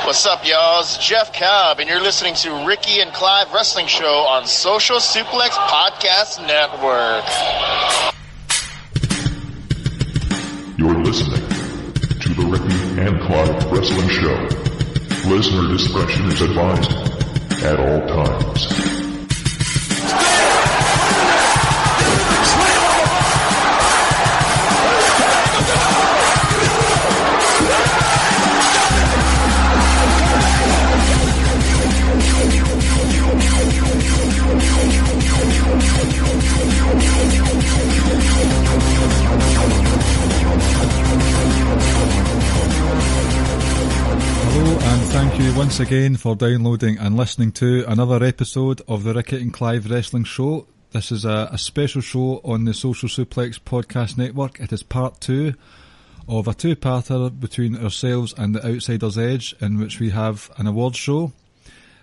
What's up, y'all? It's Jeff Cobb, and you're listening to Ricky and Clive Wrestling Show on Social Suplex Podcast Network. You're listening to the Ricky and Clive Wrestling Show. Listener discretion is advised at all times. And thank you once again for downloading and listening to another episode of the Ricky and Clive Wrestling Show. This is a special show on the Social Suplex Podcast Network. It is part 2 of a two-parter between ourselves and the Outsider's Edge, in which we have an awards show.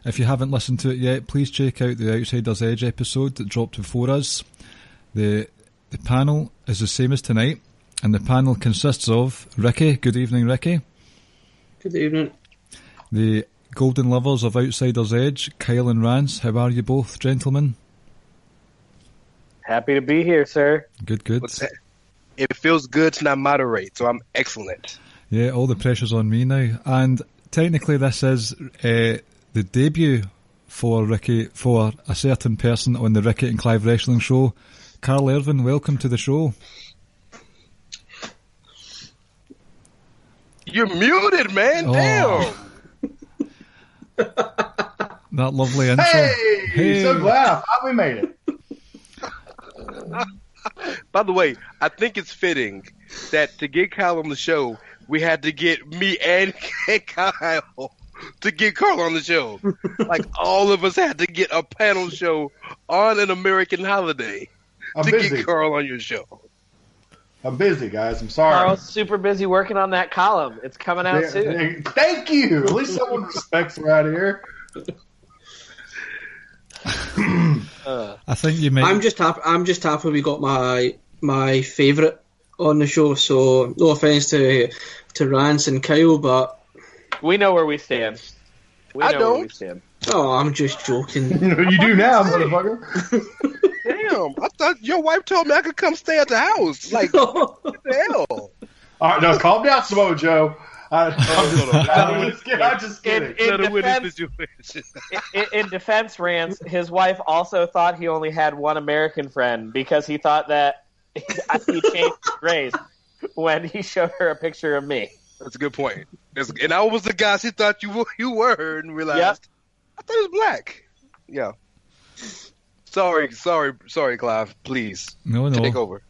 If you haven't listened to it yet, please check out the Outsider's Edge episode that dropped before us. The panel is the same as tonight, and the panel consists of Ricky. Good evening, Ricky. Good evening. The golden lovers of Outsider's Edge, Kyle and Rance. How are you both, gentlemen? Happy to be here, sir. Good. It feels good to not moderate, so I'm excellent. Yeah, all the pressure's on me now. And technically this is the debut for Ricky, for a certain person on the Ricky and Clive Wrestling Show. Karl Ervin, welcome to the show. You're muted, man. Oh. Damn. That lovely intro. Hey! So glad I finally made it. By the way, I think it's fitting that to get Kyle on the show, we had to get me and Kyle to get Karl on the show. Like, all of us had to get a panel show on an American holiday get Karl on your show. I'm busy, guys. I'm sorry. Karl's super busy working on that column. It's coming out soon. Thank you. At least someone respects around here. I think you might. I'm just happy we got my favourite on the show. So no offence to Rance and Kyle, but we know where we stand. I don't. Where we stand. Oh, I'm just joking. You do now, motherfucker. Damn, I thought your wife told me I could come stay at the house. Like, what the hell? All right, no, calm down, Samoa Joe. I'm just kidding. In defense, Rance, his wife also thought he only had one American friend because he thought that he changed his race when he showed her a picture of me. That's a good point. And I was the guy she thought you were and realized I thought he was black. Yeah. Sorry, Clive. Please. No. Take over.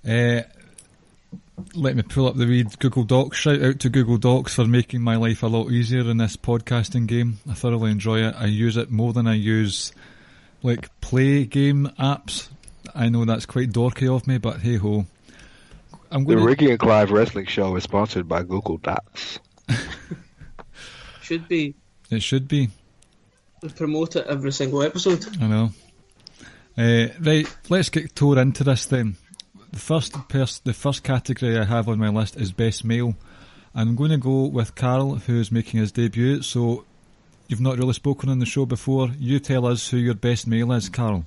Let me pull up the wee Google Docs. Shout out to Google Docs for making my life a lot easier in this podcasting game. I thoroughly enjoy it. I use it more than I use like play game apps. I know that's quite dorky of me, but hey ho. The Ricky and Clive Wrestling Show is sponsored by Google Docs. Should be. It should be. We promote it every single episode. I know. Right, let's get tore into this then. The first category I have on my list is Best Male. I'm going to go with Karl, who's making his debut. So, you've not really spoken on the show before. You tell us who your Best Male is, Karl.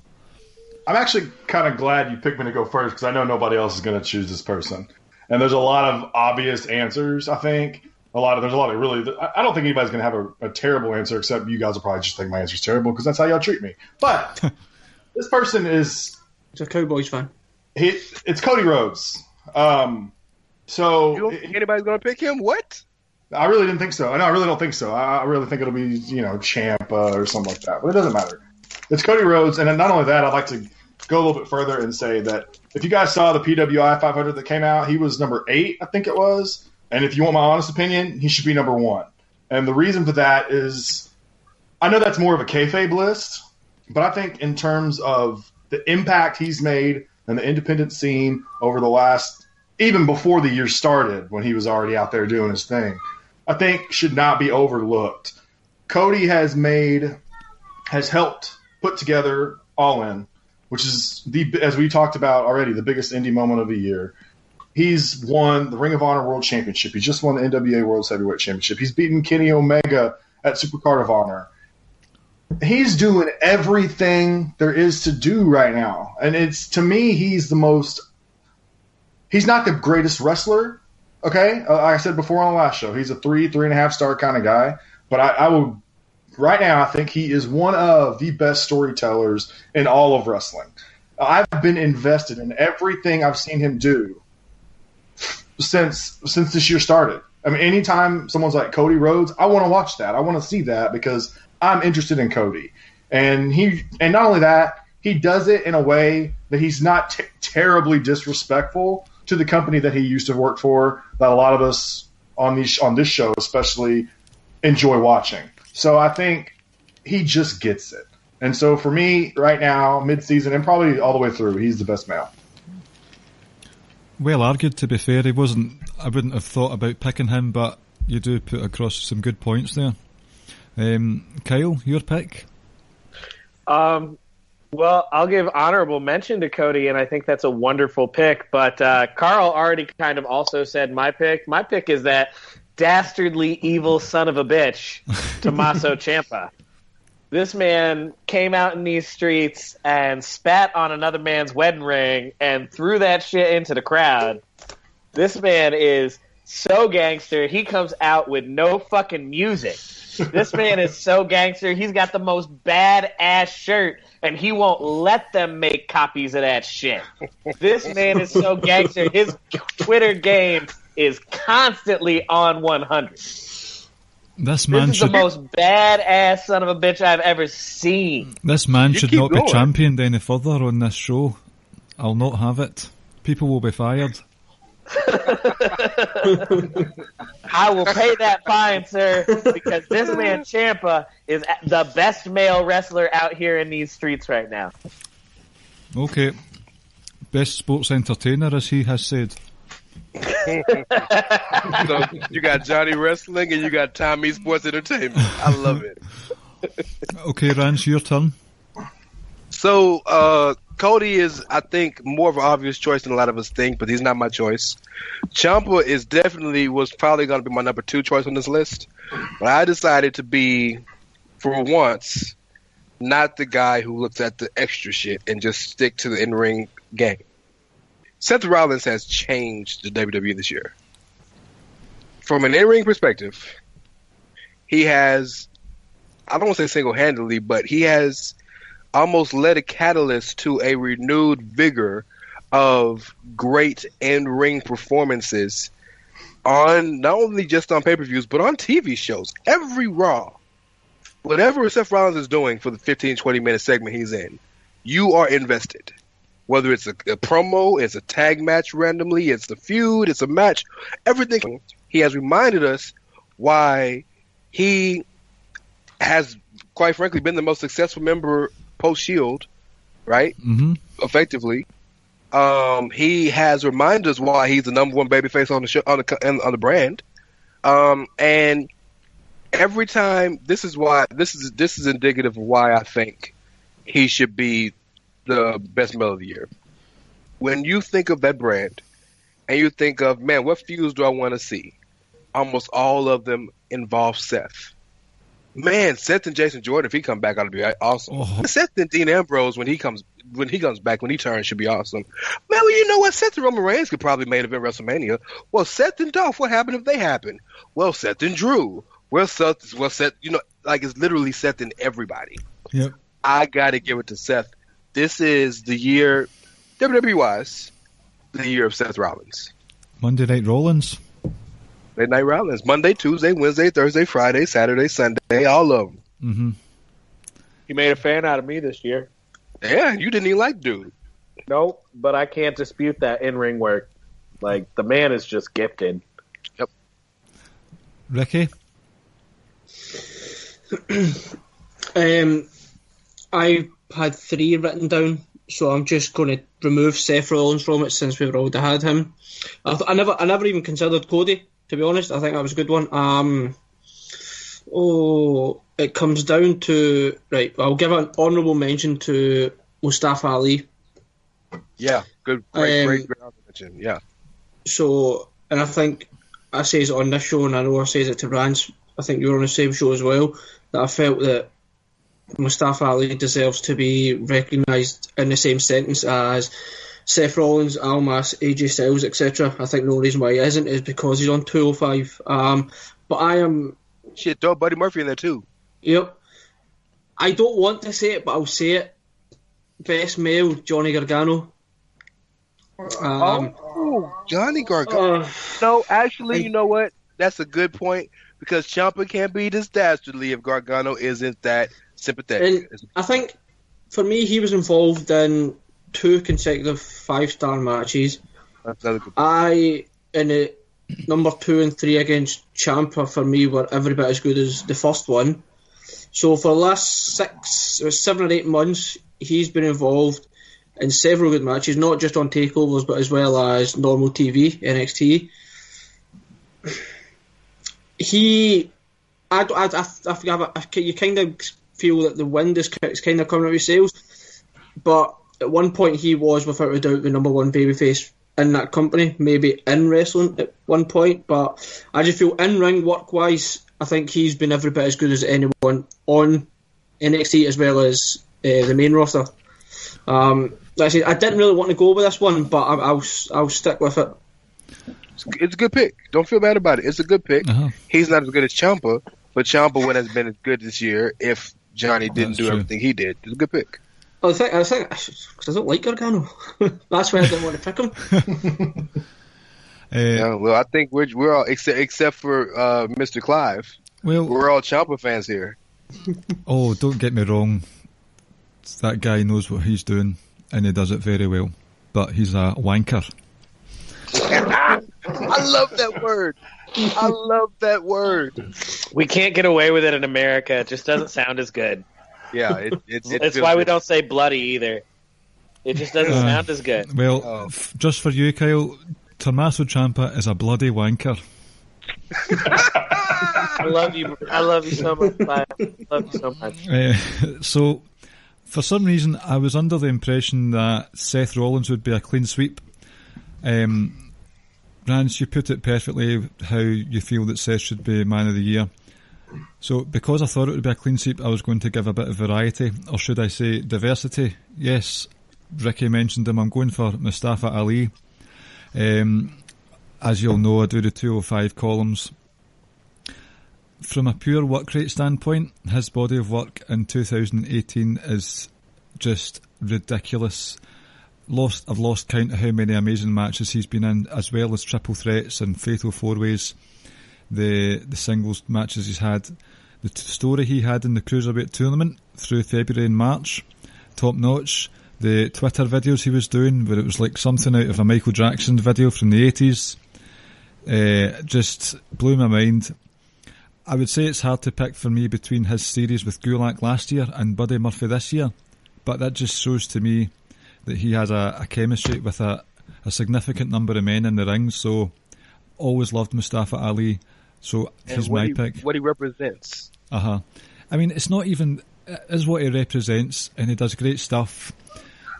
I'm actually kind of glad you picked me to go first because I know nobody else is going to choose this person. And there's a lot of obvious answers, I think. There's a lot of really... I don't think anybody's going to have a terrible answer, except you guys will probably just think my answer's terrible because that's how y'all treat me. But this person is... He's a Cowboys fan. It's Cody Rhodes. So you don't think anybody's going to pick him? What? I really didn't think so. No, I really don't think so. I really think it'll be, Ciampa or something like that. But it doesn't matter. It's Cody Rhodes. And not only that, I'd like to go a little bit further and say that if you guys saw the PWI 500 that came out, he was number 8, I think it was. And if you want my honest opinion, he should be number 1. And the reason for that is I know that's more of a kayfabe list, but I think in terms of the impact he's made and the independent scene over the last, even before the year started, when he was already out there doing his thing, I think should not be overlooked. Cody has helped put together All In, which is, as we talked about already, the biggest indie moment of the year. He's won the Ring of Honor World Championship. He just won the NWA World Heavyweight Championship. He's beaten Kenny Omega at Supercard of Honor. He's doing everything there is to do right now. And it's, to me, he's not the greatest wrestler. Okay. Like I said before on the last show, he's a 3.5 star kind of guy. But I will, right now, I think he is one of the best storytellers in all of wrestling. I've been invested in everything I've seen him do since this year started. I mean, anytime someone's like Cody Rhodes, I want to watch that. I want to see that because I'm interested in Cody. And not only that, he does it in a way that he's not terribly disrespectful to the company that he used to work for, that a lot of us on this show especially enjoy watching. So I think he just gets it. And so for me, right now, mid-season, and probably all the way through, he's the best male. Well argued, to be fair. I wouldn't have thought about picking him, but you do put across some good points there. Kyle, your pick? Well, I'll give honorable mention to Cody, and I think that's a wonderful pick. But Karl already kind of also said my pick. My pick is that dastardly evil son of a bitch, Tommaso Ciampa. This man came out in these streets and spat on another man's wedding ring and threw that shit into the crowd. This man is so gangster. He comes out with no fucking music. This man is so gangster. He's got the most badass shirt, and he won't let them make copies of that shit. This man is so gangster. His Twitter game is constantly on 100. This is the most badass son of a bitch I've ever seen. This man should not be championed any further on this show. I'll not have it. People will be fired. I will pay that fine, sir, because this man Ciampa is the best male wrestler out here in these streets right now. Okay. Best sports entertainer, as he has said. So you got Johnny Wrestling and you got Tommy Sports Entertainment. I love it. Okay, Rance, your turn. So Cody is, I think, more of an obvious choice than a lot of us think, but he's not my choice. Ciampa was probably going to be my number 2 choice on this list, but I decided to be, for once, not the guy who looks at the extra shit and just stick to the in-ring game. Seth Rollins has changed the WWE this year. From an in-ring perspective, he has, I don't want to say single-handedly, but he has almost led a catalyst to a renewed vigor of great in-ring performances on not only just on pay-per-views, but on TV shows. Every Raw, whatever Seth Rollins is doing for the 15, 20-minute segment he's in, you are invested. Whether it's a promo, it's a tag match randomly, it's the feud, it's a match, everything. He has reminded us why he has, quite frankly, been the most successful member post-Shield, right? Mm-hmm. Effectively. He has reminded us why he's the number 1 babyface on the show, on the brand. And every time, this is indicative of why I think he should be the best male of the year. When you think of that brand and you think of, man, what feuds do I want to see? Almost all of them involve Seth. Man, Seth and Jason Jordan, if he come back, ought to be awesome. Oh. Seth and Dean Ambrose, when he comes back, when he turns, should be awesome. Man, well, you know what? Seth and Roman Reigns could probably main event WrestleMania. Well, Seth and Dolph, what happened if they happen? Well, Seth and Drew. Well, Seth, you know, like it's literally Seth and everybody. Yep. I got to give it to Seth. This is the year, WWE-wise, the year of Seth Rollins. Monday Night Rollins. Monday Night Rollins. Monday, Tuesday, Wednesday, Thursday, Friday, Saturday, Sunday, all of them. Mm-hmm. He made a fan out of me this year. Yeah, you didn't even like dude. Nope, but I can't dispute that in-ring work. Like, the man is just gifted. Yep. Ricky? I had 3 written down, so I'm just going to remove Seth Rollins from it since we've already had him. I never even considered Cody, to be honest. I think that was a good one. It comes down to, right, I'll give an honourable mention to Mustafa Ali. Yeah, great mention, yeah. So, and I think I say it on this show, and I know I say it to Rance. I think you were on the same show as well. That I felt that Mustafa Ali deserves to be recognised in the same sentence as Seth Rollins, Almas, AJ Styles, etc. I think the only reason why he isn't is because he's on 205. But I am... Shit, throw Buddy Murphy in there too. Yep. I don't want to say it, but I'll say it. Best male, Johnny Gargano. Johnny Gargano. No, actually, you know what? That's a good point, because Ciampa can't be this dastardly if Gargano isn't that sympathetic. And I think, for me, he was involved in 2 consecutive 5-star matches. That's another good point. In the number 2 and 3 against Ciampa, for me, were every bit as good as the first one. So for the last 7 or 8 months, he's been involved in several good matches, not just on takeovers, but as well as normal TV, NXT. You kind of feel that the wind is kind of coming out of his sails, but at one point he was, without a doubt, the number 1 babyface in that company, maybe in wrestling at one point, but I just feel in-ring work-wise, I think he's been every bit as good as anyone on NXT as well as the main roster. Like I said, I didn't really want to go with this one, but I'll stick with it. It's a good pick. Don't feel bad about it. It's a good pick. Uh-huh. He's not as good as Ciampa, but Ciampa wouldn't have been as good this year if Johnny didn't That's do true. everything he did. It's a good pick. I think because I don't like Gargano. That's why I didn't want to pick him. Yeah, well, I think we're all except for Mr. Clive. Well, We're all Ciampa fans here. oh, don't get me wrong. That guy knows what he's doing, and he does it very well. But he's a wanker. I love that word. I love that word. We can't get away with it in America. It just doesn't sound as good. Yeah, That's feels why we good. don't say bloody either. It just doesn't sound as good. Well, just for you, Kyle, Tommaso Ciampa is a bloody wanker. I love you. I love you so much. I love you so much. So, for some reason, I was under the impression that Seth Rollins would be a clean sweep. Rance, you put it perfectly how you feel that Seth should be Man of the Year. So, because I thought it would be a clean sweep, I was going to give a bit of variety, or should I say diversity. Yes, Ricky mentioned him. I'm going for Mustafa Ali. As you'll know, I do the 205 columns. From a pure work rate standpoint, his body of work in 2018 is just ridiculous. I've lost count of how many amazing matches he's been in, as well as triple threats and fatal four-ways. The singles matches he's had, the story he had in the Cruiserweight tournament through February and March, top notch. The Twitter videos he was doing, where it was like something out of a Michael Jackson video from the 80s, just blew my mind. I would say it's hard to pick for me between his series with Gulak last year and Buddy Murphy this year, but that just shows to me that he has a chemistry with a significant number of men in the ring. So always loved Mustafa Ali, so he's my pick. What he represents. I mean, it's not even, it is what he represents, and he does great stuff.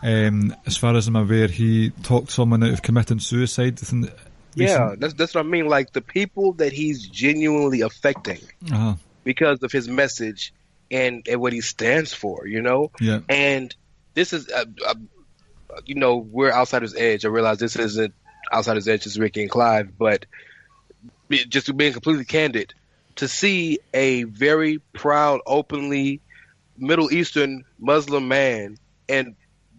As far as I'm aware, he talked someone out of committing suicide. Yeah, that's what I mean. Like, the people that he's genuinely affecting because of his message and what he stands for, you know? Yeah. And this is, you know, we're Outsider's Edge. I realize this isn't Outsider's Edge, it's Ricky and Clive, but just being completely candid, to see a very proud, openly Middle Eastern Muslim man and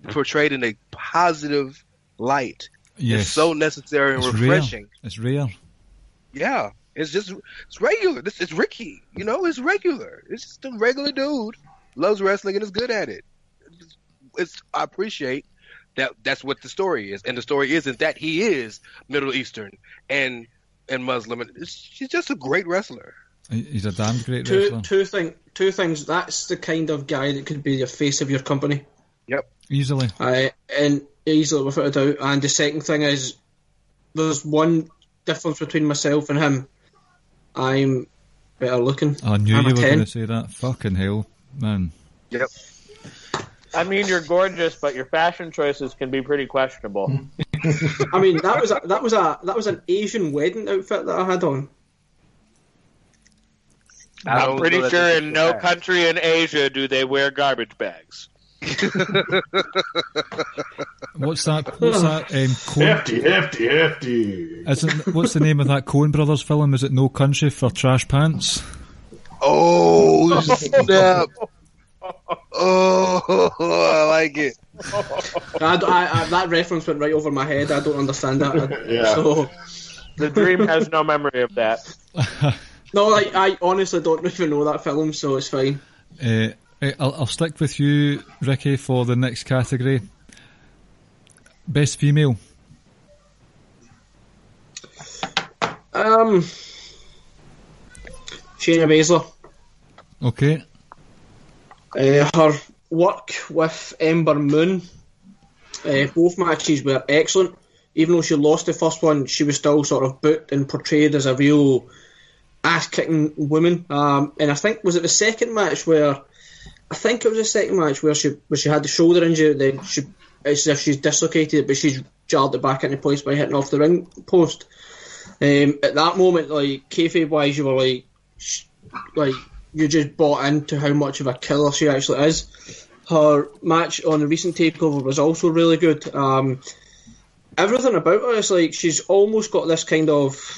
portrayed in a positive light is so necessary and refreshing. Rare. It's rare. Yeah, it's regular. It's Ricky, you know, it's regular. It's just a regular dude, loves wrestling and is good at it. I appreciate that. That's what the story is, and the story isn't that he is Middle Eastern and Muslim. He's just a great wrestler. He's a damn great wrestler. Two things. That's the kind of guy that could be the face of your company. Yep. Easily. And easily, without a doubt. And the second thing is, there's one difference between myself and him. I'm better looking. I knew you were going to say that. Fucking hell, man. Yep. I mean, you're gorgeous, but your fashion choices can be pretty questionable. I mean, that was an Asian wedding outfit that I had on. I'm pretty sure in no country in Asia do they wear garbage bags. What's that? Coen? Hefty. What's the name of that Coen Brothers film? Is it No Country for Trash Pants? Oh, snap. Oh, I like it. That reference went right over my head. I don't understand that. Yeah. So, The Dream has no memory of that. no, I honestly don't even know that film, so it's fine. I'll stick with you, Ricky, for the next category. Best female. Shayna Baszler. Okay. Her work with Ember Moon, both matches were excellent. Even though she lost the first one, she was still sort of booked and portrayed as a real ass-kicking woman. And I think, was it the second match where... I think it was the second match where she had the shoulder injury, then it's as if she's dislocated it, but she's jarred it back into place by hitting off the ring post. At that moment, like, kayfabe-wise, you were like you just bought into how much of a killer she actually is. Her match on the recent takeover was also really good. Everything about her is like she's almost got this kind of...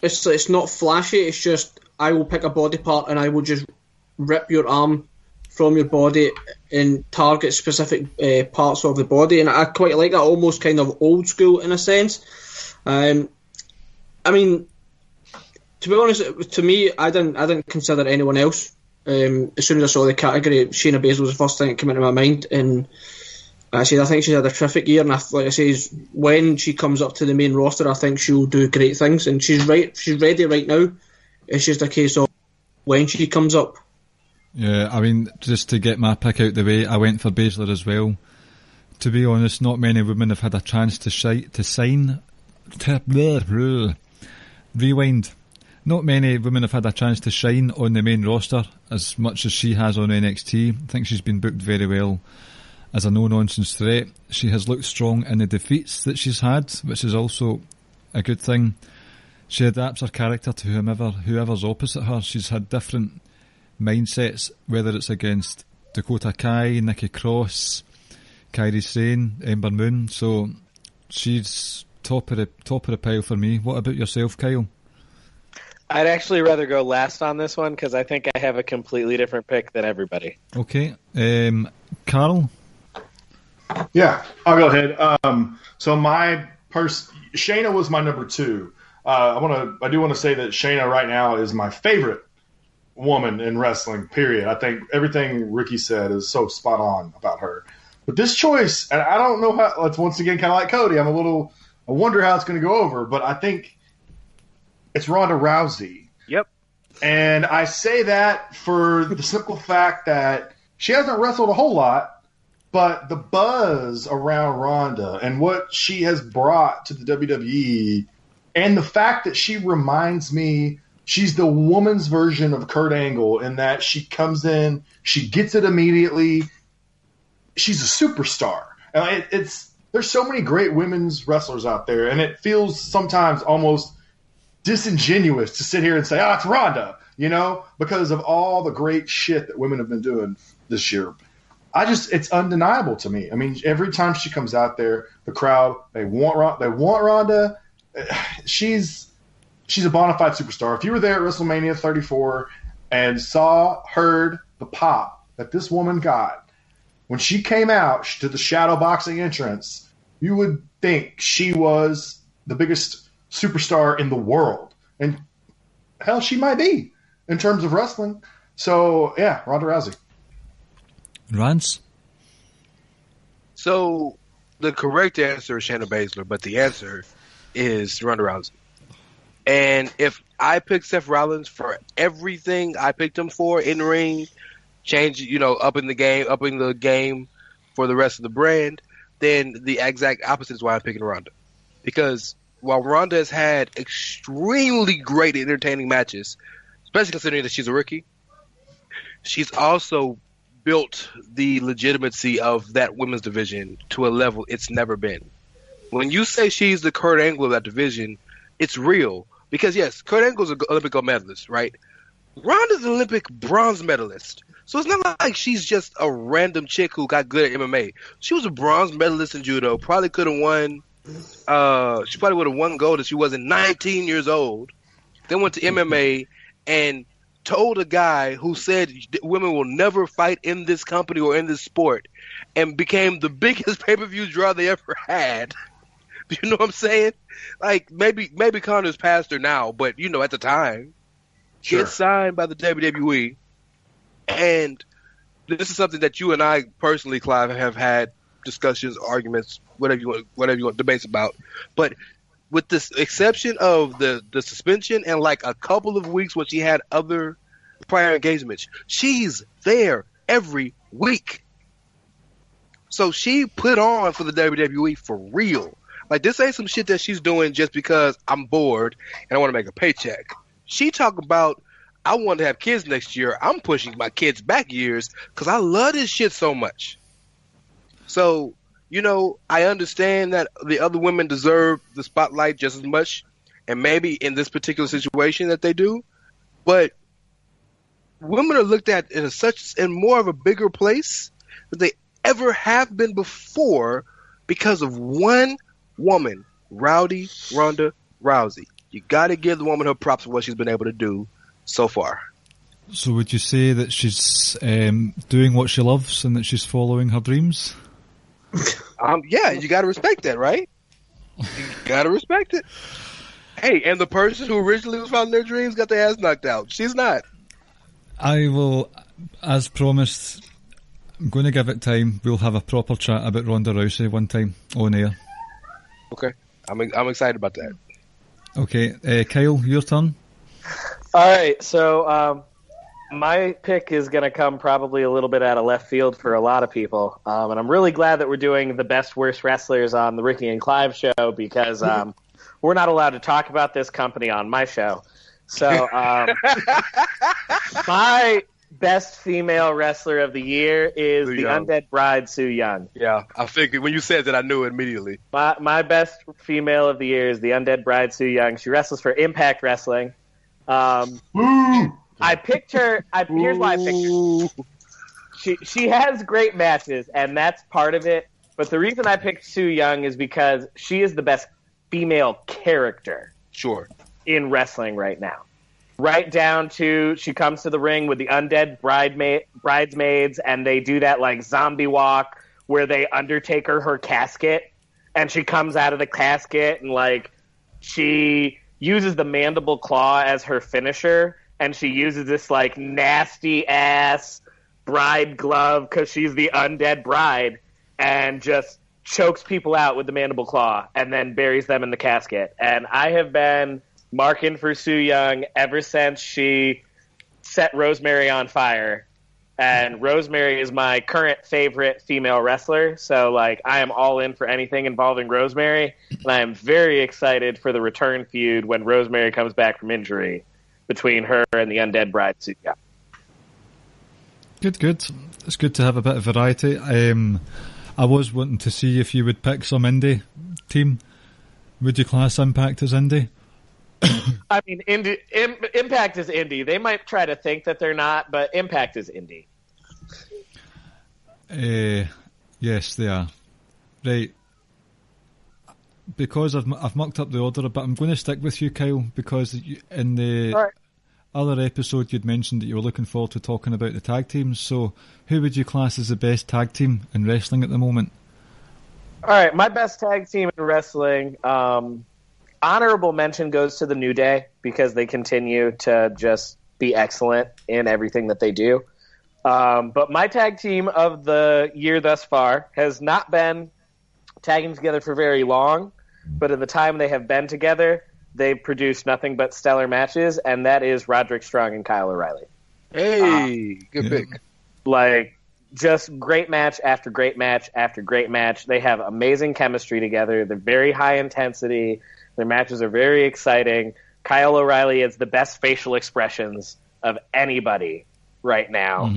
It's not flashy, it's just, I will pick a body part and I will just rip your arm from your body and target specific parts of the body, and I quite like that, almost kind of old school in a sense. I mean, to be honest, to me, I didn't consider anyone else. As soon as I saw the category, Shayna Baszler was the first thing that came into my mind, and I think she's had a terrific year, and like I say, when she comes up to the main roster, I think she'll do great things, and she's ready right now. It's just a case of when she comes up. Yeah, I mean, just to get my pick out the way, I went for Baszler as well. To be honest, not many women have had a chance to sign. Rewind. Not many women have had a chance to shine on the main roster as much as she has on NXT. I think she's been booked very well as a no-nonsense threat. She has looked strong in the defeats that she's had, which is also a good thing. She adapts her character to whoever's opposite her. She's had different mindsets, whether it's against Dakota Kai, Nikki Cross, Kairi Sane, Ember Moon. So she's top of the pile for me. What about yourself, Kyle? I'd actually rather go last on this one because I think I have a completely different pick than everybody. Okay. Karl? Yeah, I'll go ahead. So Shayna was my number 2. I do want to say that Shayna right now is my favorite woman in wrestling, period. I think everything Ricky said is so spot on about her. But this choice, and I don't know how, it's once again kind of like Cody. I wonder how it's going to go over, but I think it's Ronda Rousey. Yep. And I say that for the simple fact that she hasn't wrestled a whole lot, but the buzz around Ronda and what she has brought to the WWE, and the fact that she reminds me she's the woman's version of Kurt Angle in that she comes in, she gets it immediately. She's a superstar. And there's so many great women's wrestlers out there, and it feels sometimes almost disingenuous to sit here and say, it's Ronda, because of all the great shit that women have been doing this year. It's undeniable to me. I mean, every time she comes out there, the crowd, they want Ronda. She's a bona fide superstar. If you were there at WrestleMania 34 and heard the pop that this woman got when she came out to the shadow boxing entrance, you would think she was the biggest superstar in the world. And hell, she might be in terms of wrestling. So, yeah, Ronda Rousey. Rance? So, the correct answer is Shayna Baszler, but the answer is Ronda Rousey. And if I picked Seth Rollins for everything I picked him for in the ring, upping the game for the rest of the brand, then the exact opposite is why I'm picking Ronda. Because while Ronda has had extremely great entertaining matches, especially considering that she's a rookie, she's also built the legitimacy of that women's division to a level it's never been. When you say she's the Kurt Angle of that division, it's real. Because, yes, Kurt Angle's an Olympic gold medalist, right? Ronda's an Olympic bronze medalist. So it's not like she's just a random chick who got good at MMA. She was a bronze medalist in judo, probably could have won. She probably would have won gold if she wasn't 19 years old. Then went to MMA and told a guy who said women will never fight in this company or in this sport, and became the biggest pay-per-view draw they ever had. Do you know what I'm saying? Like, maybe Connor's past her now, but, you know, at the time, Sure. gets signed by the WWE. And this is something that you and I personally, Clive, have had discussions, arguments, whatever you want, debates about. But with this exception of the suspension and like a couple of weeks when she had other prior engagements, she's there every week. So she put on for the WWE for real. Like, this ain't some shit that she's doing just because I'm bored and I want to make a paycheck. She talk about, I want to have kids next year. I'm pushing my kids back years because I love this shit so much. So, you know, I understand that the other women deserve the spotlight just as much, and maybe in this particular situation that they do. But women are looked at in more of a bigger place than they ever have been before because of one woman, Ronda Rousey. You got to give the woman her props for what she's been able to do so far. So would you say that she's doing what she loves and that she's following her dreams? Yeah, you got to respect that, right? You got to respect it. Hey, and the person who originally was following their dreams got their ass knocked out. She's not. I will, as promised, I'm going to give it time. We'll have a proper chat about Ronda Rousey one time on air. Okay, I'm excited about that. Okay, Kyle, your turn. All right, so my pick is going to come probably a little bit out of left field for a lot of people, and I'm really glad that we're doing the best worst wrestlers on the Ricky and Clive show because we're not allowed to talk about this company on my show. So my best female wrestler of the year is the Undead Bride, Su Yung. Yeah, I figured when you said that, I knew it immediately. My best female of the year is the Undead Bride, Su Yung. She wrestles for Impact Wrestling. I picked her. Here's why I picked her. She has great matches, and that's part of it. But the reason I picked Su Yung is because she is the best female character. Sure. In wrestling right now. Right down to she comes to the ring with the undead bridesmaids, and they do that like zombie walk where they Undertaker her casket, and she comes out of the casket and like she uses the mandible claw as her finisher, and she uses this like nasty ass bride glove because she's the undead bride, and just chokes people out with the mandible claw and then buries them in the casket. And I have been marking for Su Yung ever since she set Rosemary on fire. And Rosemary is my current favorite female wrestler, so like I am all in for anything involving Rosemary, and I am very excited for the return feud when Rosemary comes back from injury between her and the Undead Bride Su Yung. Good. It's good to have a bit of variety. I was wanting to see if you would pick some indie team. Would you class Impact as indie? I mean, Impact is indie. They might try to think that they're not, but Impact is indie. Yes, they are. Right. Because I've mucked up the order a bit, I'm going to stick with you, Kyle, because in the other episode you'd mentioned that you were looking forward to talking about the tag teams. So who would you class as the best tag team in wrestling at the moment? All right, my best tag team in wrestling... honorable mention goes to the New Day because they continue to just be excellent in everything that they do. But my tag team of the year thus far has not been tagging together for very long, but in the time they have been together, they've produced nothing but stellar matches, and that is Roderick Strong and Kyle O'Reilly. Hey, good pick. Like, just great match after great match after great match. They have amazing chemistry together. They're very high intensity. Their matches are very exciting. Kyle O'Reilly has the best facial expressions of anybody right now.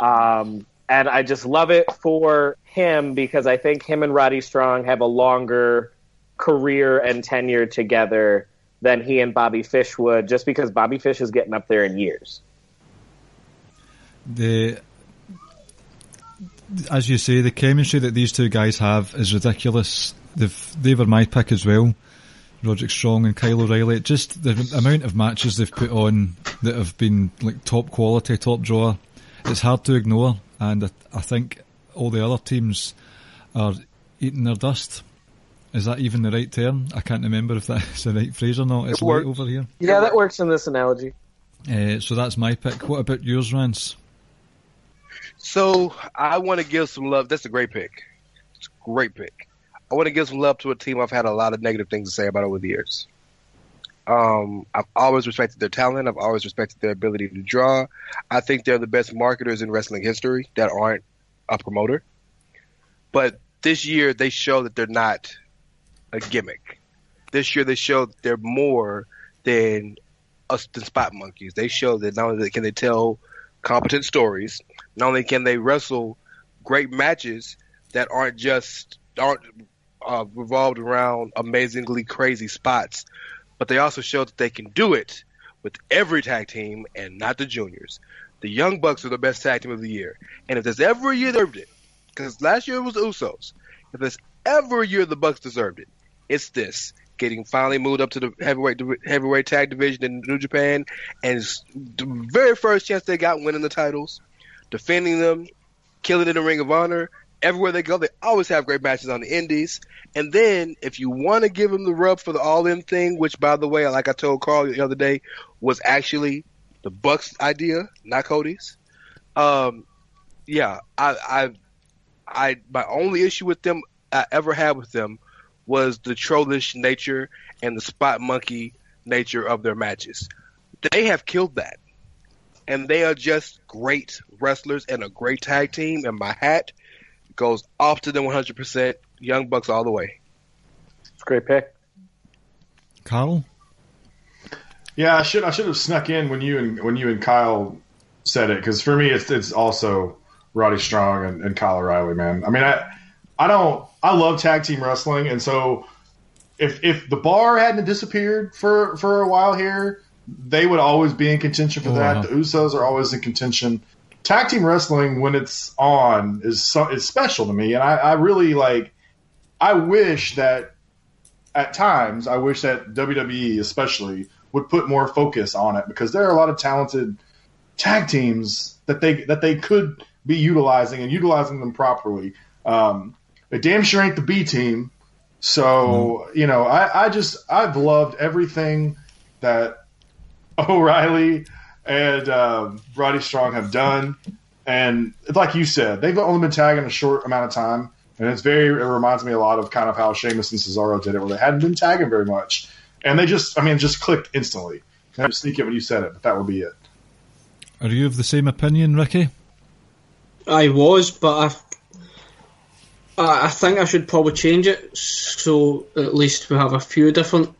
Mm-hmm. And I just love it for him because I think him and Roddy Strong have a longer career and tenure together than he and Bobby Fish would, just because Bobby Fish is getting up there in years. As you say, the chemistry that these two guys have is ridiculous. They were my pick as well, Roderick Strong and Kyle O'Reilly. Just the amount of matches they've put on that have been like top quality, top drawer, it's hard to ignore. And I think all the other teams are eating their dust. Is that even the right term? I can't remember if that's the right phrase or not. It's late over here. Yeah, that works in this analogy. So that's my pick. What about yours, Rance? So I want to give some love. That's a great pick. It's a great pick. I want to give some love to a team I've had a lot of negative things to say about over the years. I've always respected their talent. I've always respected their ability to draw. I think they're the best marketers in wrestling history that aren't a promoter. But this year they show that they're not a gimmick. This year they show that they're more than spot monkeys. They show that not only can they tell competent stories, not only can they wrestle great matches that aren't revolved around amazingly crazy spots, but they also show that they can do it with every tag team and not the juniors. The Young Bucks are the best tag team of the year. And if there's ever a year they deserved it, because last year it was the Usos, if there's ever a year the Bucks deserved it, it's this. Getting finally moved up to the heavyweight tag division in New Japan, and it's the very first chance they got winning the titles, defending them, killing in the Ring of Honor. Everywhere they go, they always have great matches on the indies. And then, if you want to give them the rub for the All-In thing, which, by the way, like I told Carl the other day, was actually the Bucks' idea, not Cody's. Yeah, my only issue with them I ever had with them was the trollish nature and the spot monkey nature of their matches. They have killed that. And they are just great wrestlers and a great tag team, and my hat goes off to them 100%. Young Bucks all the way. It's a great pick. Karl? Yeah, I should have snuck in when you and Kyle said it, because for me it's also Roddy Strong and Kyle O'Reilly, man. I mean, I love tag team wrestling, and so if the bar hadn't disappeared for a while here, they would always be in contention for that. The Usos are always in contention. Tag team wrestling, when it's on, is special to me, and I really like. I wish that at times, I wish that WWE especially would put more focus on it, because there are a lot of talented tag teams that they could be utilizing them properly. They damn sure ain't the B team. So, I've loved everything that O'Reilly and Roddy Strong have done. And like you said, they've only been tagging a short amount of time. And it reminds me a lot of kind of how Sheamus and Cesaro did it, where they hadn't been tagging very much. And they just clicked instantly. I had to sneak it when you said it, but that would be it. Are you of the same opinion, Ricky? I was, but I think I should probably change it, so at least we have a few different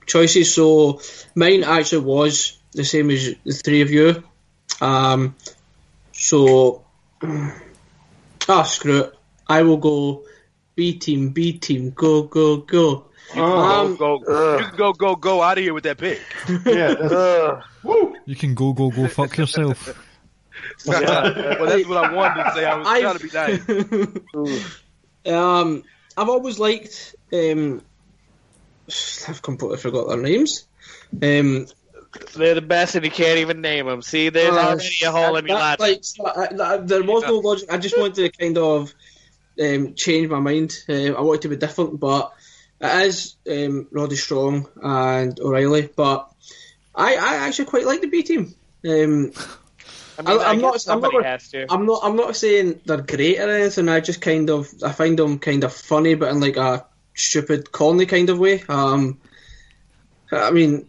choices. So mine actually was the same as the three of you. Screw it. I will go B team, go, go, go. You can go out of here with that pick. Yeah. You can go, fuck yourself. Well, that's what I wanted to say. I was trying to be nice. I've always liked. I've completely forgot their names. They're the best, and you can't even name them. See, there's already a hole in your lap. There was no logic. I just wanted to kind of change my mind. I wanted to be different, but it is Roddy Strong and O'Reilly. But I actually quite like the B team. I'm not saying they're great or anything. I find them kind of funny, but in like a stupid, corny kind of way. I mean,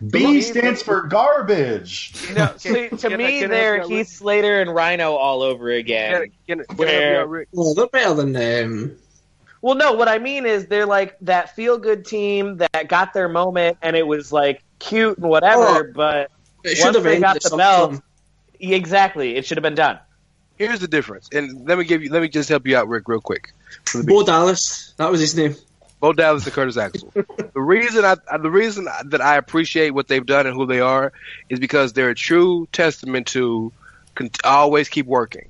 B stands for garbage. To me, they're Heath Slater and Rhino all over again. They're better than them. Well, no, what I mean is they're like that feel-good team that got their moment, and it was like cute and whatever, but once they got the belt, exactly, it should have been done. Here's the difference, and let me just help you out, Rick, real quick. Bo Dallas, that was his name. Bo Dallas and Curtis Axel. The reason that I appreciate what they've done and who they are is because they're a true testament to always keep working.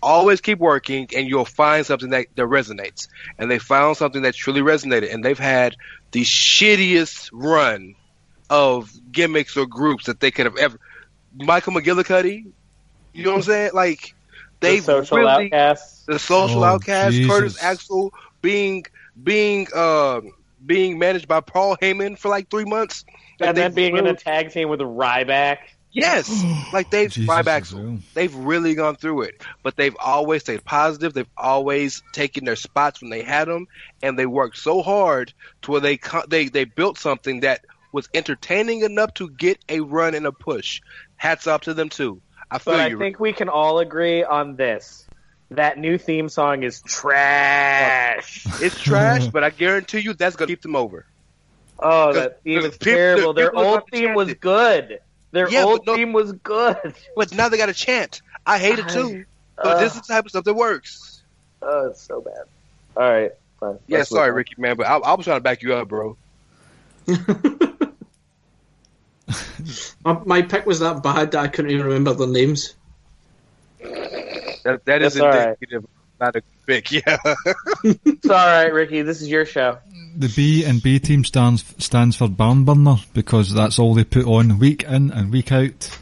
Always keep working, and you'll find something that resonates. And they found something that truly resonated, and they've had the shittiest run of gimmicks or groups that they could have ever. Michael McGillicuddy, you know what I'm saying? Like, the Social Outcasts, Jesus. Curtis Axel being managed by Paul Heyman for like 3 months, and then being in a tag team with Ryback. Yes, like they've really gone through it, but they've always stayed positive. They've always taken their spots when they had them, and they worked so hard to where they built something that was entertaining enough to get a run and a push. Hats off to them too. I think we can all agree on this. That new theme song is trash. It's trash, but I guarantee you that's going to keep them over. Oh, that theme is terrible. Their old theme was good. Theme was good. But now they got to chant. I hate it too. But this is the type of stuff that works. Oh, it's so bad. All right. Fine. Yeah, sorry, Ricky, man, but I was trying to back you up, bro. My pick was that bad that I couldn't even remember their names. That is indicative, not a pick. Yeah. It's all right, Ricky. This is your show. The B and B team stands for Barn Burner because that's all they put on week in and week out.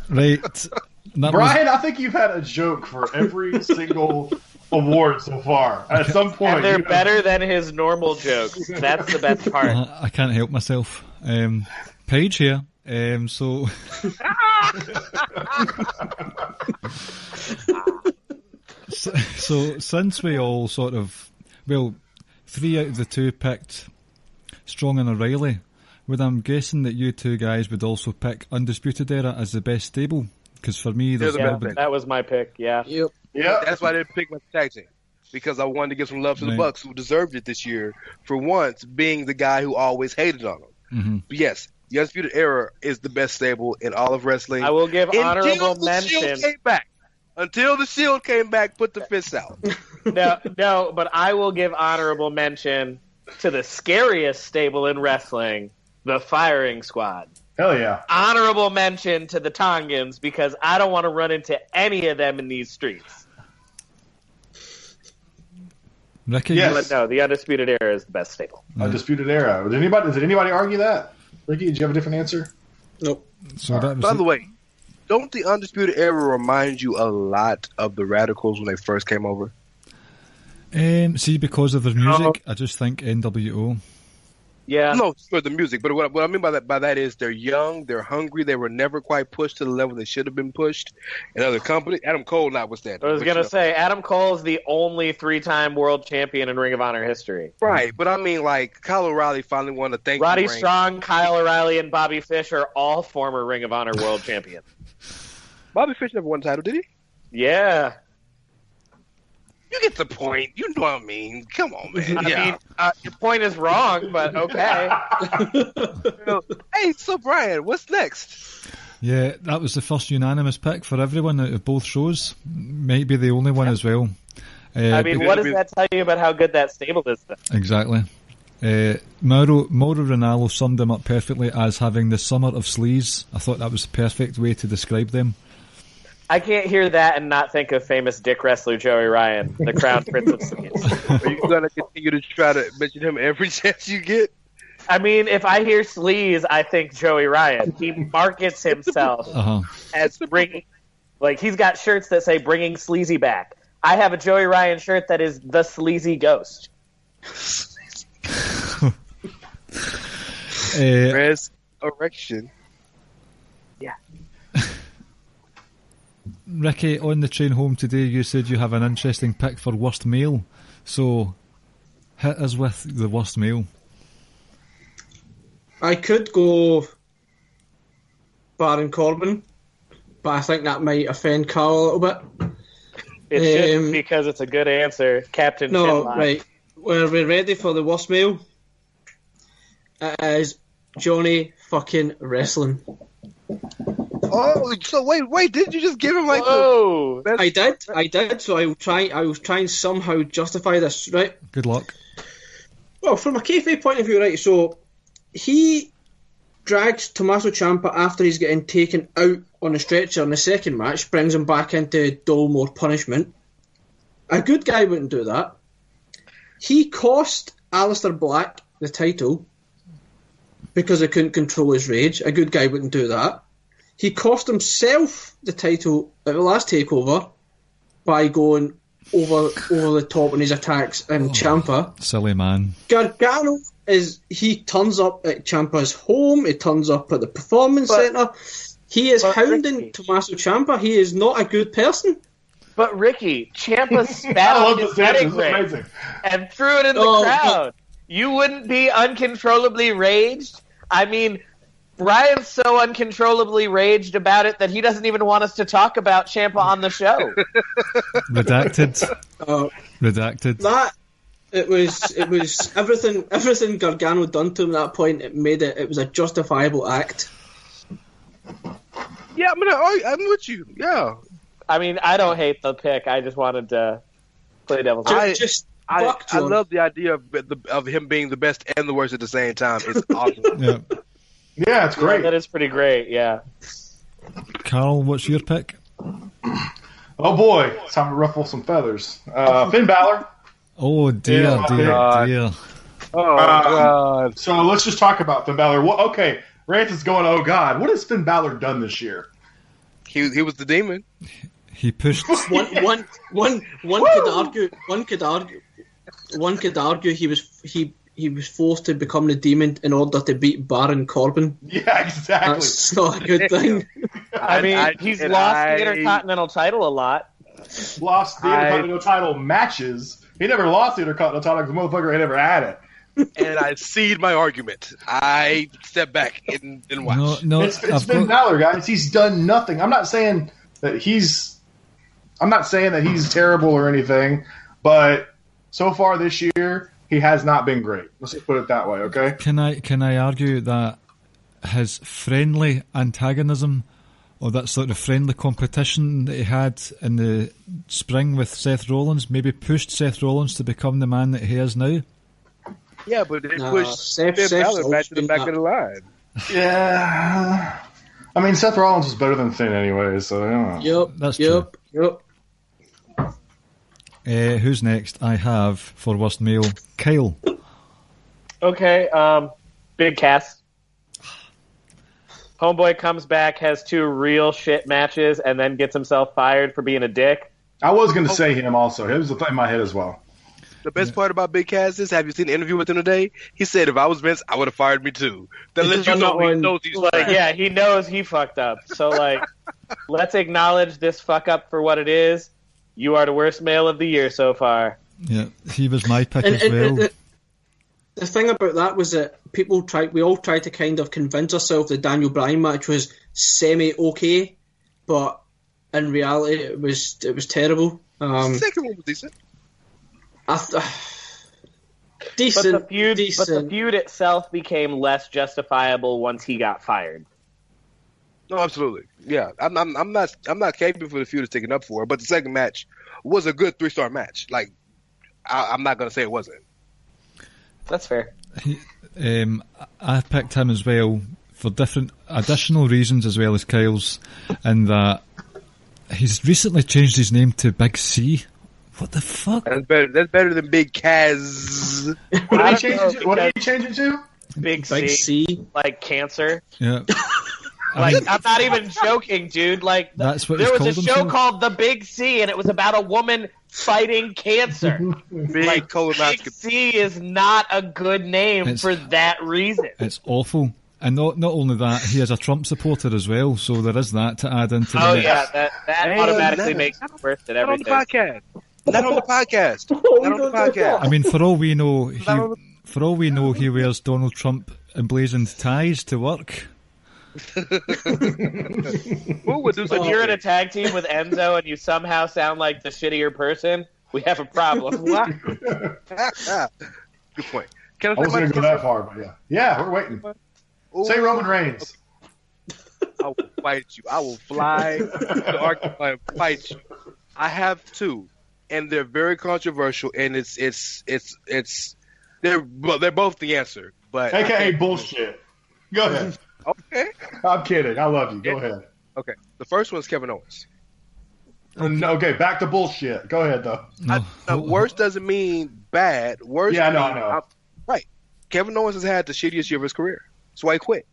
Right. Brian, I think you've had a joke for every single award so far. At some point, and they're better than his normal jokes. That's the best part. I can't help myself. Paige here. So since we all sort of, 3 out of the 2 picked Strong and O'Reilly, I'm guessing that you two guys would also pick Undisputed Era as the best stable, because for me that was my pick. Yeah. Yep. That's why I didn't pick my tag team, because I wanted to give some love to the Bucks, who deserved it this year for once being the guy who always hated on them. Mm-hmm. But yes, the Undisputed Era is the best stable in all of wrestling. I will give honorable mention. Until the Shield came back, put the fists out. No, but I will give honorable mention to the scariest stable in wrestling, the Firing Squad. Hell yeah. Honorable mention to the Tongans, because I don't want to run into any of them in these streets. Ricky? Yes. But no, the Undisputed Era is the best stable. Undisputed Era. Did anybody argue that? Ricky, did you have a different answer? Nope. So by the way, don't the Undisputed Era remind you a lot of the Radicals when they first came over? See, because of their music, I just think NWO. Yeah. No, for the music. But what I mean by that is they're young, they're hungry, they were never quite pushed to the level they should have been pushed in other companies. Adam Cole notwithstanding. I was going to say, Adam Cole is the only 3-time world champion in Ring of Honor history. Right, but I mean, like, Kyle O'Reilly finally won a thank you Roddy ring. Strong, Kyle O'Reilly, and Bobby Fish are all former Ring of Honor world champions. Bobby Fish never won a title, did he? Yeah. You get the point. You know what I mean. Come on, man. I mean, your point is wrong, but okay. Hey, so Brian, what's next? Yeah, that was the first unanimous pick for everyone out of both shows. Might be the only one as well. I mean, what does that tell you about how good that stable is, then? Exactly. Mauro Ranallo summed them up perfectly as having the summer of sleaze. I thought that was the perfect way to describe them. I can't hear that and not think of famous dick wrestler Joey Ryan, the Crown Prince of Sleaze. Are you going to continue to try to mention him every chance you get? I mean, if I hear sleaze, I think Joey Ryan. He markets himself as bringing, like, he's got shirts that say "Bringing Sleazy Back." I have a Joey Ryan shirt that is the Sleazy Ghost. Resurrection. Yeah. Ricky, on the train home today, you said you have an interesting pick for worst male. So, hit us with the worst male. I could go Baron Corbin, but I think that might offend Carl a little bit. It shouldn't, because it's a good answer, Captain Finlock. Right. Well, we're ready for the worst male. It is Johnny fucking Wrestling. Oh, so wait, didn't you just give him like Whoa. the best? I did. So I was trying somehow justify this, right? Good luck. Well, from a kayfabe point of view, right? So he drags Tommaso Ciampa after he's getting taken out on a stretcher in the second match, brings him back in to dole more punishment. A good guy wouldn't do that. He cost Aleister Black the title because he couldn't control his rage. A good guy wouldn't do that. He cost himself the title at the last takeover by going over the top in his attacks and Ciampa. Silly man. Gargano he turns up at Ciampa's home, he turns up at the performance centre. He is hounding Ricky, Tommaso Ciampa. He is not a good person. But Ricky, Ciampa spat on his wedding ring and threw it in the crowd. You wouldn't be uncontrollably raged? I mean, Ryan's so uncontrollably raged about it that he doesn't even want us to talk about Ciampa on the show. Redacted. Redacted. That it was everything Gargano done to him at that point. It was a justifiable act. Yeah, I'm with you. Yeah. I mean, I don't hate the pick. I just wanted to play devil's advocate. I love the idea of him being the best and the worst at the same time. It's awesome. Yeah, it's great. That is pretty great, yeah. Karl, what's your pick? Oh boy, it's time to ruffle some feathers. Finn Balor. Oh dear. Oh God. So let's just talk about Finn Balor. Okay, Rance is going, oh God, what has Finn Balor done this year? He was the demon. He pushed. One could argue he was forced to become the demon in order to beat Baron Corbin. Yeah, exactly. That's not a good thing. I mean, he's lost the Intercontinental title a lot. Lost the Intercontinental title matches. He never lost the Intercontinental title because the motherfucker had never had it. And I cede my argument. I step back and watch. No, it's Finn Balor, guys. He's done nothing. I'm not saying that he's terrible or anything, but so far this year he has not been great. Let's just put it that way, okay? Can I argue that his friendly antagonism, or that sort of friendly competition that he had in the spring with Seth Rollins, maybe pushed Seth Rollins to become the man that he is now? Yeah, but they pushed Finn Balor back to the back of the line. Yeah. I mean, Seth Rollins was better than Finn anyway, so I don't know. Yep. That's true. Who's next? I have, for worst male, Kyle. Okay, Big Cass. Homeboy comes back, has 2 real shit matches, and then gets himself fired for being a dick. I was going to say him also. It was the thing in my head as well. The best part about Big Cass is, have you seen the interview with him today? He said, if I was Vince, I would have fired me too. That lets you know he knows he's like, yeah, he knows he fucked up. So, like, let's acknowledge this fuck up for what it is. You are the worst male of the year so far. Yeah, he was my pick as well. The thing about that was that we all tried to kind of convince ourselves the Daniel Bryan match was semi-okay, but in reality it was terrible. The second one was decent. Decent. But the feud itself became less justifiable once he got fired. No, absolutely. Yeah, I'm not caping for the feud is taken up for, but the second match was a good 3-star match. Like, I'm not gonna say it wasn't. That's fair. I picked him as well for different additional reasons as well as Kyle's, in that he's recently changed his name to Big C. What the fuck? That's better than Big Kaz. What did he change it to? Big C. Like cancer. Yeah. Like, I'm not even joking, dude. Like, that's what there was a show called The Big C, and it was about a woman fighting cancer. Big C is not a good name for that reason. It's awful. And not only that, he is a Trump supporter as well, so there is that to add into the mix. Yeah, that automatically makes it worse than everything. Not on the podcast. Not on the podcast. I mean, for all we know, he wears Donald Trump emblazoned ties to work. When you're in a tag team with Enzo and you somehow sound like the shittier person, we have a problem. Good point. I wasn't going to go that far, but yeah. Yeah, we're waiting. Say Roman Reigns. I will fight you. I will fly to Arkansas and fight you. I have two, and they're very controversial, and they're both the answer. But AKA bullshit. Go ahead. Okay. I'm kidding. I love you. Go ahead. Okay. The first one's Kevin Owens. Okay, back to bullshit. Go ahead, though. No. Worse doesn't mean bad. Worse. Yeah, I means, know. Right. Kevin Owens has had the shittiest year of his career. That's why he quit.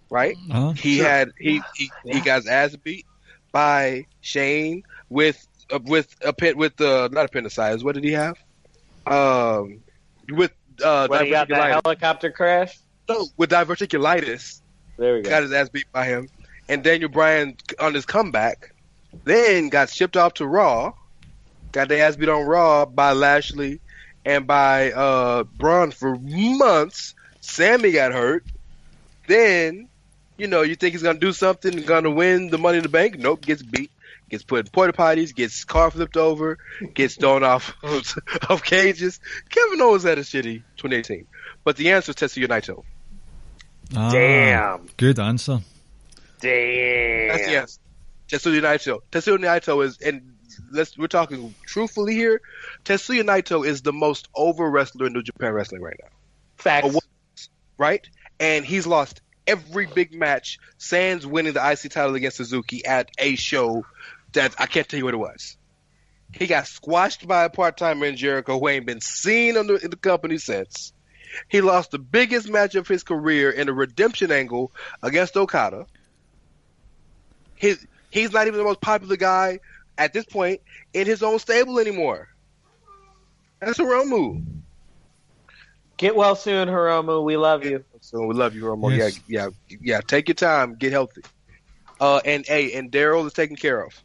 Right. He got his ass beat by Shane with not appendicitis. What did he have? When he got that helicopter crash. No, with diverticulitis. There we go. Got his ass beat by him, and Daniel Bryan on his comeback, then got shipped off to Raw, got their ass beat on Raw by Lashley and by Braun for months. Sammy got hurt. Then, you think he's gonna do something and gonna win the Money in the Bank? Nope, gets beat. Gets put in porta potties, gets car flipped over, gets thrown off of cages. Kevin Owens had a shitty 2018. But the answer is Tetsuya Naito. Damn. Good answer. Damn. That's the answer. Tetsuya Naito. Tetsuya Naito is, and we're talking truthfully here, Tetsuya Naito is the most over wrestler in New Japan Wrestling right now. Facts. Right? And he's lost every big match, sans winning the IC title against Suzuki at a show that I can't tell you what it was. He got squashed by a part-timer in Jericho who ain't been seen in the company since. He lost the biggest match of his career in a redemption angle against Okada. He's not even the most popular guy at this point in his own stable anymore. That's Hiromu. Get well soon, Hiromu. We love you. So we love you, Hiromu. Yes. Yeah. Take your time. Get healthy. And Daryl is taken care of.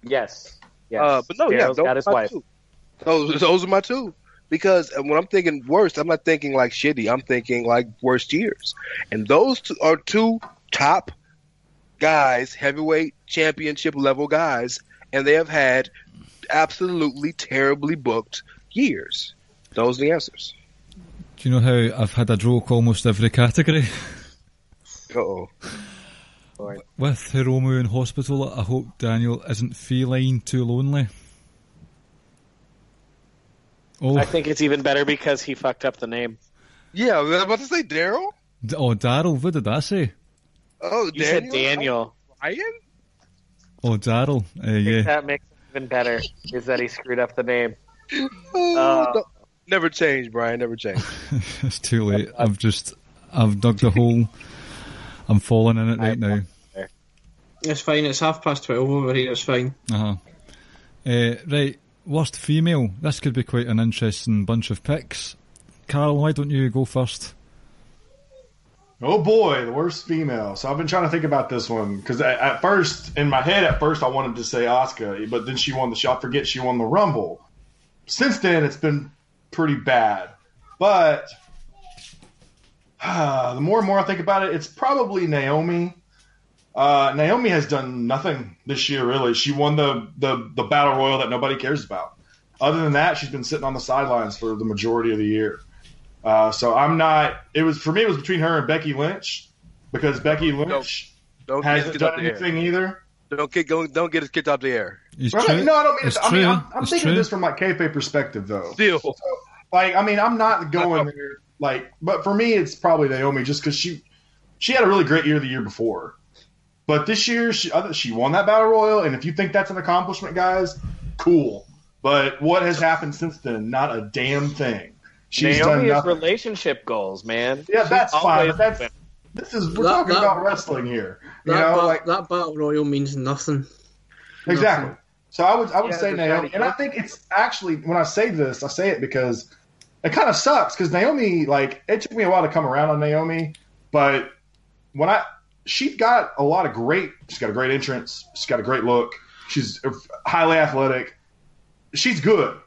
Yes. But no, Daryl's got his wife. Those are my two. Because when I'm thinking worst, I'm not thinking like shitty. I'm thinking like worst years. And those two are two top guys, heavyweight championship level guys, and they have had absolutely terribly booked years. Those are the answers. Do you know how I've had a joke almost every category? Uh-oh. With Hiromu in hospital, I hope Daniel isn't feline too lonely. Oh. I think it's even better because he fucked up the name. Yeah, I was about to say Daryl. Daryl, what did I say? Oh, you said Daniel. Ryan? Oh, Daryl. Yeah. That makes it even better, is that he screwed up the name. Never change, Brian. Never change. It's too late. I've dug the hole. I'm falling in it right now. It's fine. It's 12:30 over here. It's fine. Right. Worst female. This could be quite an interesting bunch of picks. Karl, why don't you go first? Oh boy, the worst female. So I've been trying to think about this one because at first, in my head, I wanted to say Asuka, but then she won I forget she won the Rumble. Since then, it's been pretty bad. But the more and more I think about it, it's probably Naomi. Naomi has done nothing this year, really. She won the Battle Royal that nobody cares about. Other than that, she's been sitting on the sidelines for the majority of the year. So I'm not. It was between her and Becky Lynch because Becky Lynch hasn't done anything either. Don't get us kicked off the air. No, I don't mean. I'm thinking of this from like kayfabe perspective, though. Still, so, I'm not going there. But for me, it's probably Naomi just because she had a really great year the year before. But this year, she won that Battle Royal, and if you think that's an accomplishment, guys, cool. But what has happened since then? Not a damn thing. She's done nothing. Relationship goals, man. Yeah, that's fine. But we're talking about wrestling here. That Battle Royal means nothing. Exactly. Nothing. So I would say Naomi, and I think it's actually when I say this, I say it because it kind of sucks because Naomi, it took me a while to come around on Naomi, but she's got a great entrance. She's got a great look. She's highly athletic. She's good.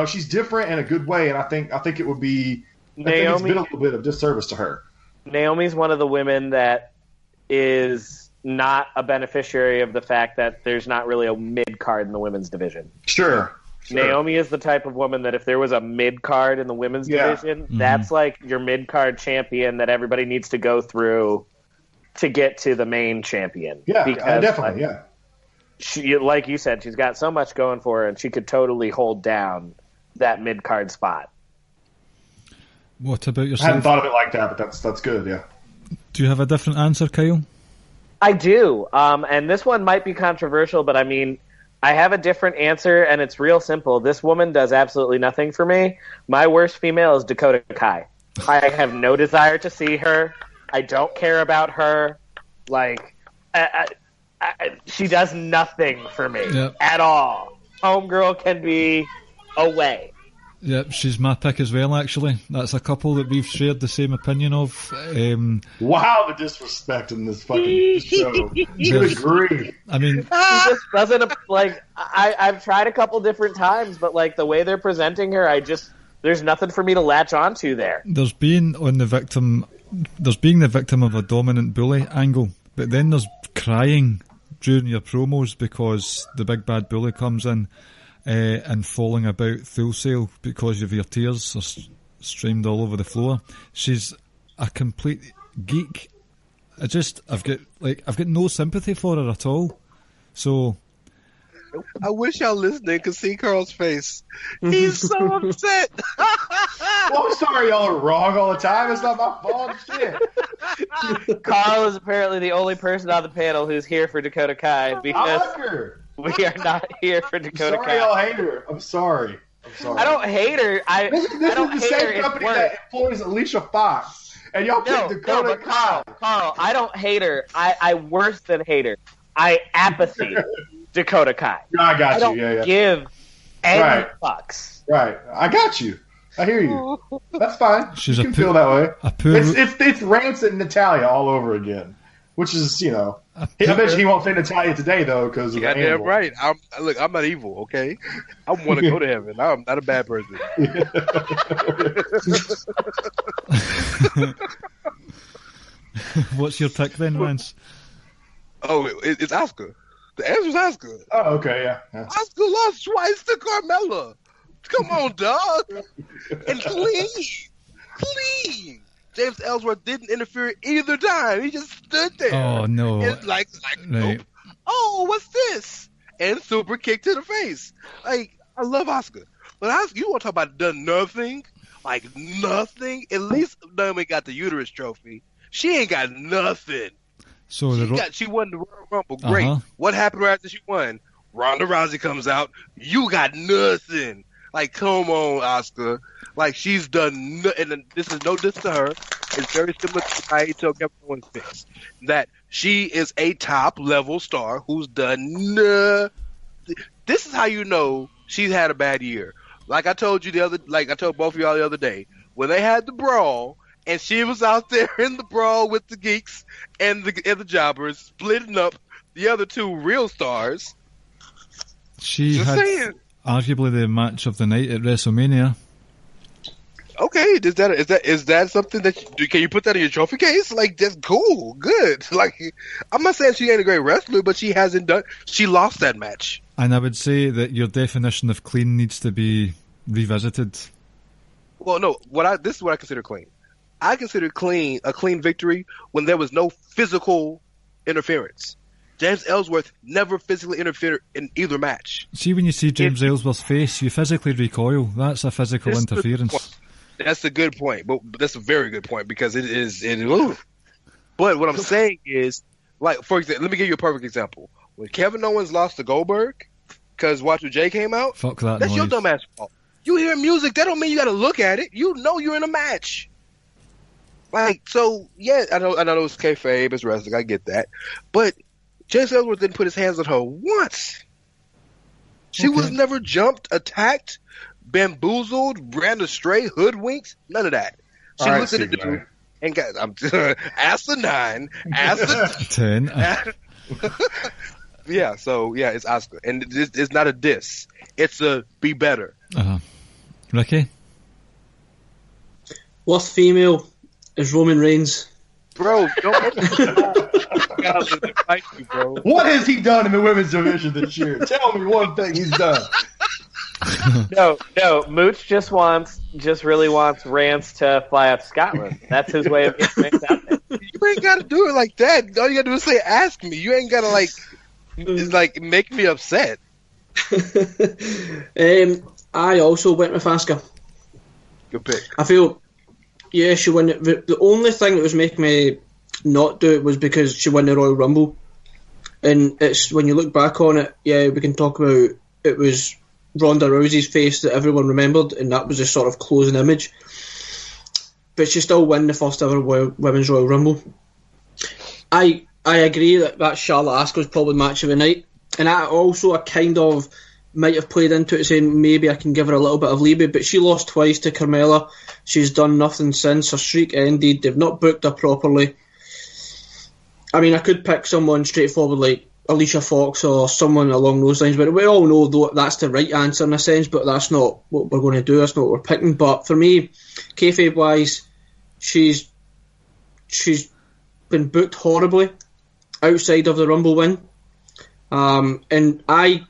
She's different in a good way, and I think it would be. I think it's been a little bit of disservice to her. Naomi's one of the women that is not a beneficiary of the fact that there's not really a mid card in the women's division. Sure. Naomi is the type of woman that if there was a mid card in the women's division, that's like your mid card champion that everybody needs to go through to get to the main champion. Yeah, because, definitely, yeah. She, like you said, she's got so much going for her, and she could totally hold down that mid-card spot. What about I yourself? hadn't thought of it like that, but that's good, yeah. Do you have a different answer, Kyle? I do, and this one might be controversial, but I mean, I have a different answer, and it's real simple. This woman does absolutely nothing for me. My worst female is Dakota Kai. I have no desire to see her. I don't care about her. Like, she does nothing for me at all. Homegirl can be away. Yep, she's my pick as well, actually. That's a couple that we've shared the same opinion of. Wow, the disrespect in this fucking show. Good grief. I mean... She just doesn't, like, I've tried a couple different times, but, like, the way they're presenting her, there's nothing for me to latch onto there. There's being the victim of a dominant bully angle, but then there's crying during your promos because the big bad bully comes in and falling about full sail because of your tears are streamed all over the floor. She's a complete geek. I've got no sympathy for her at all. So I wish y'all listening could see Carl's face. He's so upset. Well, I'm sorry y'all are wrong all the time. It's not my fault. Shit. Carl is apparently the only person on the panel who's here for Dakota Kai because I like her. we are not here for Dakota Sorry Kai. y'all hate her. I'm sorry. I don't hate her. This I don't is the hate her. same It's company work. that employs Alicia Fox. And y'all picked Dakota but Kai. Carl, I don't hate her. I worse than hate her. I apathy Dakota Kai. I got you. I don't give any fucks. Right. I got you. I hear you. That's fine. She's you can feel that way. It's It's Rance and Natalia all over again. Which is, I bet you he won't say Natalia today, though, because of the Goddamn animal. right. I'm not evil, okay? I want to go to heaven. I'm not a bad person. What's your pick then, Rance? Oh, it's Asuka. The answer's Asuka. Oh, okay, yeah. Asuka lost twice to Carmella. Come on, dog. And clean. James Ellsworth didn't interfere either time. He just stood there. Oh, no. It's like right. Nope. Oh, what's this? And super kick to the face. Like, I love Asuka. But Asuka, you want to talk about done nothing? Like, nothing? At least Naomi got the uterus trophy. She ain't got nothing. So she won the Royal Rumble. Great. What happened right after she won? Ronda Rousey comes out. You got nothing. Like, come on, Asuka. Like, she's done and this is no diss to her. It's very similar to Naito Kevin Owens fix. That she is a top-level star who's done This is how you know she's had a bad year. Like I told both of y'all the other day, when they had the brawl, and she was out there in the brawl with the geeks and the jobbers, splitting up the other two real stars. She had arguably the match of the night at WrestleMania. Okay, is that something that can you put that in your trophy case? Like, that's cool, good. Like, I'm not saying she ain't a great wrestler, but she lost that match. And I would say that your definition of clean needs to be revisited. Well, no, this is what I consider clean. I consider a clean victory when there was no physical interference. James Ellsworth never physically interfered in either match. See, when you see James Ellsworth's face, you physically recoil. That's a physical interference. That's a good point, but that's a very good point because it is. But what I'm saying is, like, for example, let me give you a perfect example. When Kevin Owens lost to Goldberg because Y2J came out, fuck that. That's noise. your dumb ass fault. You hear music, that don't mean you got to look at it. You know you're in a match. Like, so yeah, I know it's kayfabe, it's wrestling, I get that, but James Ellsworth didn't put his hands on her once. She was never jumped, attacked, bamboozled, ran astray, hoodwinked, none of that. She looked at the dude and got asked a 9, asked a 10. Yeah, so yeah, it's Asuka, and it's not a diss. It's a be better. Ricky, worst female is Roman Reigns. Bro, don't. Bro. What has he done in the women's division this year? Tell me one thing he's done. No, Mooch just really wants Rance to fly out to Scotland. That's his way of getting things out there. You ain't got to do it like that. All you got to do is say, ask me. You ain't got to, like make me upset. I also went with Asuka. Good pick. I feel, yeah, she won it. The only thing that was making me not do it was because she won the Royal Rumble. And it's when you look back on it, yeah, we can talk about it was Ronda Rousey's face that everyone remembered, and that was a sort of closing image. But she still won the first ever Women's Royal Rumble. I agree that Charlotte Asuka was probably match of the night, and I kind of might have played into it saying maybe I can give her a little bit of leeway, but she lost twice to Carmella. She's done nothing since. Her streak ended. They've not booked her properly. I mean, I could pick someone straightforward like Alicia Fox or someone along those lines, but we all know that's the right answer in a sense, but that's not what we're going to do. That's not what we're picking. But for me, kayfabe-wise, she's been booked horribly outside of the Rumble win. And I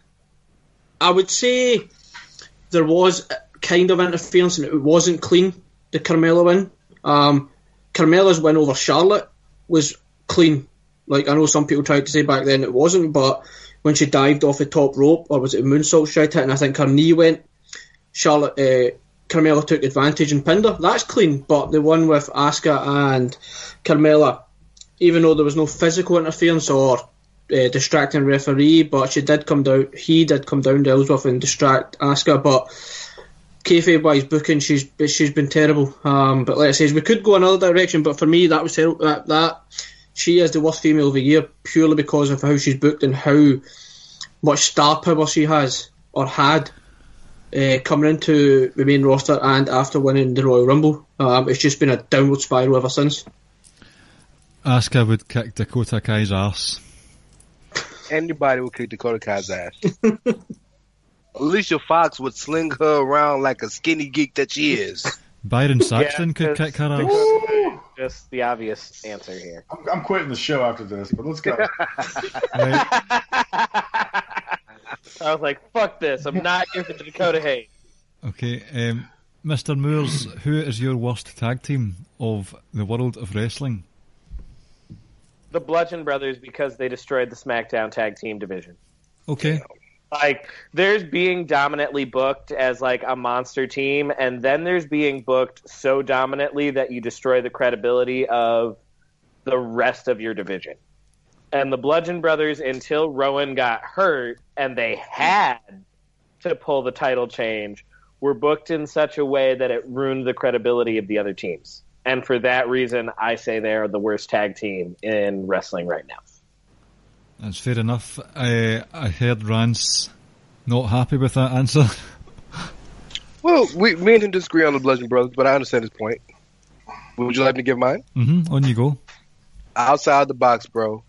would say there was kind of interference and it wasn't clean, the Carmella win. Carmella's win over Charlotte was clean. Like, I know some people tried to say back then it wasn't, but when she dived off the top rope, or was it a moonsault she tried to hit, and I think her knee went, Carmella took advantage and pinned her. That's clean, but the one with Asuka and Carmella, even though there was no physical interference or distracting referee, but he did come down to Ellsworth and distract Asuka, but kayfabe-wise booking, she's been terrible. But like I say, we could go another direction, but for me, that was terrible. That she is the worst female of the year purely because of how she's booked and how much star power she has or had coming into the main roster and after winning the Royal Rumble. It's just been a downward spiral ever since. Asuka would kick Dakota Kai's arse. Anybody would kick Dakota Kai's ass. Alicia Fox would sling her around like a skinny geek that she is. Byron Saxton could kick her ass. Just the obvious answer here. I'm quitting the show after this, but let's go. I was like, fuck this. I'm not here for Dakota Hayes. Okay, Mr. Moores, who is your worst tag team of the world of wrestling? The Bludgeon Brothers, because they destroyed the SmackDown tag team division. Okay. Like, there's being dominantly booked as, like, a monster team, and then there's being booked so dominantly that you destroy the credibility of the rest of your division. And the Bludgeon Brothers, until Rowan got hurt, and they had to pull the title change, were booked in such a way that it ruined the credibility of the other teams. And for that reason, I say they're the worst tag team in wrestling right now. That's fair enough. I heard Rance not happy with that answer. Well, me and him disagree on the Bludgeon Brothers, but I understand his point. Would you like me to give mine? Mm-hmm. On you go. Outside the box, bro.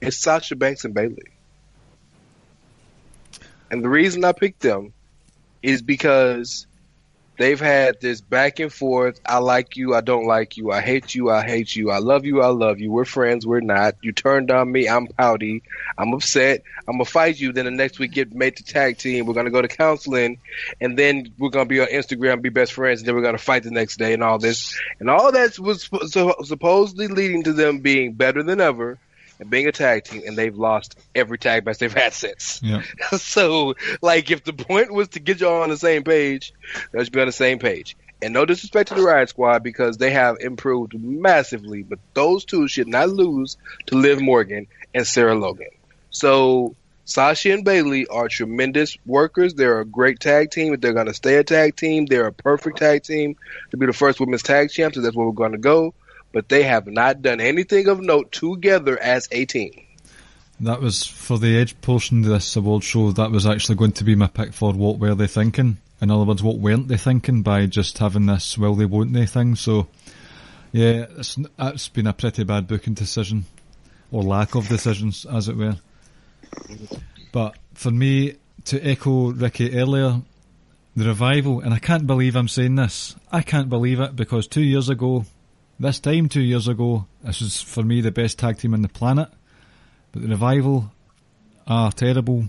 It's Sasha Banks and Bayley. And the reason I picked them is because they've had this back and forth. I like you. I don't like you. I hate you. I hate you. I love you. I love you. We're friends. We're not. You turned on me. I'm pouty. I'm upset. I'm going to fight you. Then the next week get made to tag team. We're going to go to counseling. And then we're going to be on Instagram, be best friends. And then we're going to fight the next day and all this. And all that was supposedly leading to them being better than ever and being a tag team, and they've lost every tag match they've had since. Yeah. So, like, if the point was to get y'all on the same page, let's be on the same page. And no disrespect to the Riot Squad, because they have improved massively, but those two should not lose to Liv Morgan and Sarah Logan. So, Sasha and Bayley are tremendous workers. They're a great tag team. If they're going to stay a tag team, they're a perfect tag team to be the first women's tag champs, so that's where we're going to go. But they have not done anything of note together as a team. That was, for the Edge portion of this award show, that was actually going to be my pick for what were they thinking. In other words, what weren't they thinking by just having this will they won't they thing. So, yeah, that's been a pretty bad booking decision, or lack of decisions, as it were. But for me, to echo Ricky earlier, the Revival, and I can't believe I'm saying this, I can't believe it, because 2 years ago, this was for me the best tag team on the planet. But the Revival are terrible.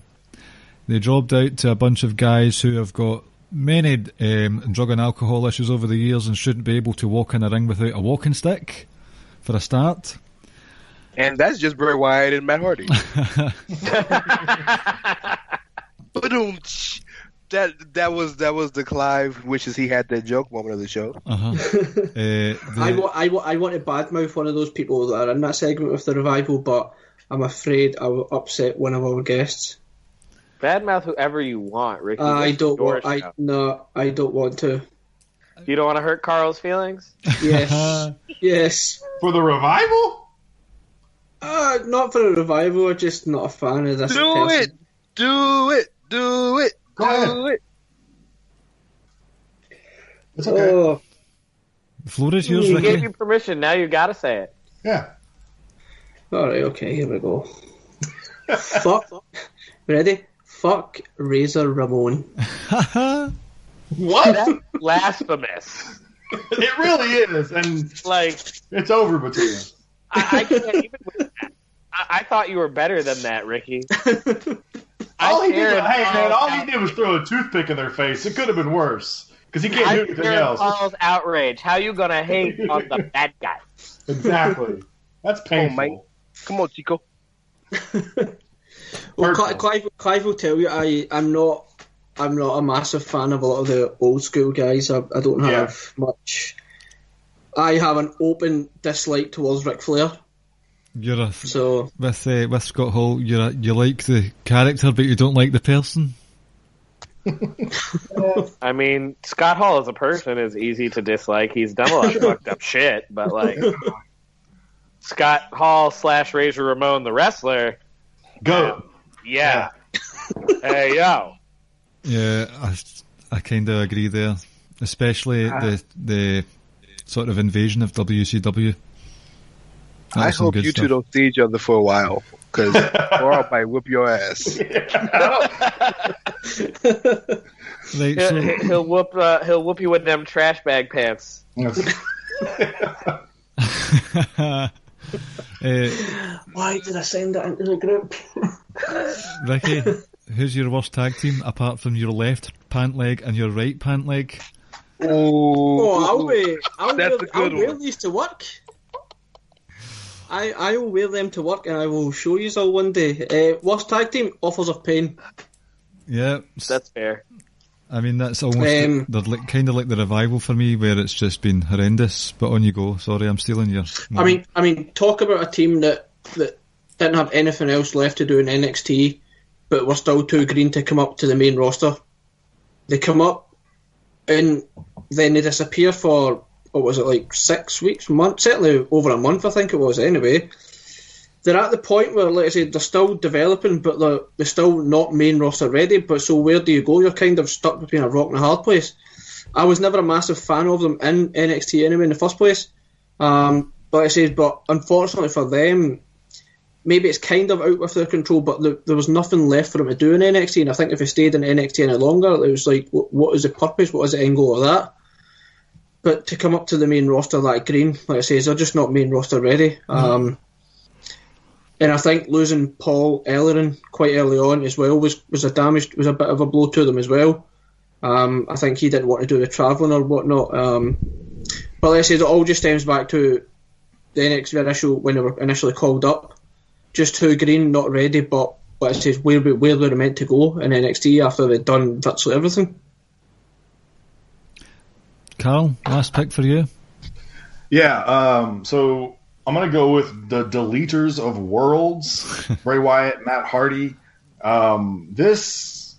They dropped out to a bunch of guys who have got many drug and alcohol issues over the years and shouldn't be able to walk in a ring without a walking stick. for a start. And that's just Bray Wyatt and Matt Hardy. That was the Clive wishes he had that joke moment of the show. I want to badmouth one of those people that are in that segment with the Revival, but I'm afraid I will upset one of our guests. Badmouth whoever you want, Ricky. I don't want to. You don't want to hurt Carl's feelings? Yes. Yes. For the Revival? Not for the Revival. I'm just not a fan of this person. Do it. Go ahead. It's okay. Oh. The floor is yours, He Ricky. gave you permission. Now you got to say it. Yeah. All right. Okay. Here we go. Fuck. Ready? Fuck Razor Ramon. What? That's blasphemous. It really is, and Like, it's over between us. I can't even with that. I thought you were better than that, Ricky. All he did was throw a toothpick in their face. It could have been worse because he can't do anything else. Carl's outrage. How you gonna hate on the bad guy? Exactly. That's painful. mate. Come on, Chico. Well, Clive will tell you I'm not a massive fan of a lot of the old school guys. I don't have much. I have an open dislike towards Ric Flair. With Scott Hall, you like the character, but you don't like the person. I mean, Scott Hall as a person is easy to dislike. He's done a lot of fucked up shit, but like Scott Hall / Razor Ramon, the wrestler. Go. Yeah. Hey, yo. Yeah, I kind of agree there, especially the sort of invasion of WCW. I hope you two don't see each other for a while, because or I might whip your ass. Right, He'll whoop you with them trash bag pants. Why did I send that into the group? Ricky, who's your worst tag team apart from your left pant leg and your right pant leg? I'll That's a good wear one. these to work. I will wear them to work, and I will show you all one day. Worst tag team, Authors of Pain. Yeah, That's fair. I mean, that's almost they're kind of like the Revival for me, where it's just been horrendous. But on you go. Sorry, I'm stealing yours. I mean, talk about a team that didn't have anything else left to do in NXT, but were still too green to come up to the main roster. They come up, and then they disappear for, what was it, like 6 weeks, month, certainly over a month, I think it was. Anyway, they're at the point where, like I said, they're still developing, but they're still not main roster ready. But so where do you go? You're kind of stuck between a rock and a hard place. I was never a massive fan of them in NXT anyway in the first place. Like I said, but unfortunately for them, maybe it's kind of out of their control, but there was nothing left for them to do in NXT. And I think if they stayed in NXT any longer, it was like, what is the purpose? What is the end goal of that? But to come up to the main roster that green, like I say, they're just not main roster ready. And I think losing Paul Ellering quite early on as well was a bit of a blow to them as well. I think he didn't want to do the travelling or whatnot. But like I said, it all just stems back to the NXT when they were initially called up. Just too green, not ready, but like I said, where were they meant to go in NXT after they'd done virtually everything? Karl, last pick for you. Yeah, so I'm going to go with the Deleters of Worlds, Bray Wyatt, Matt Hardy. This,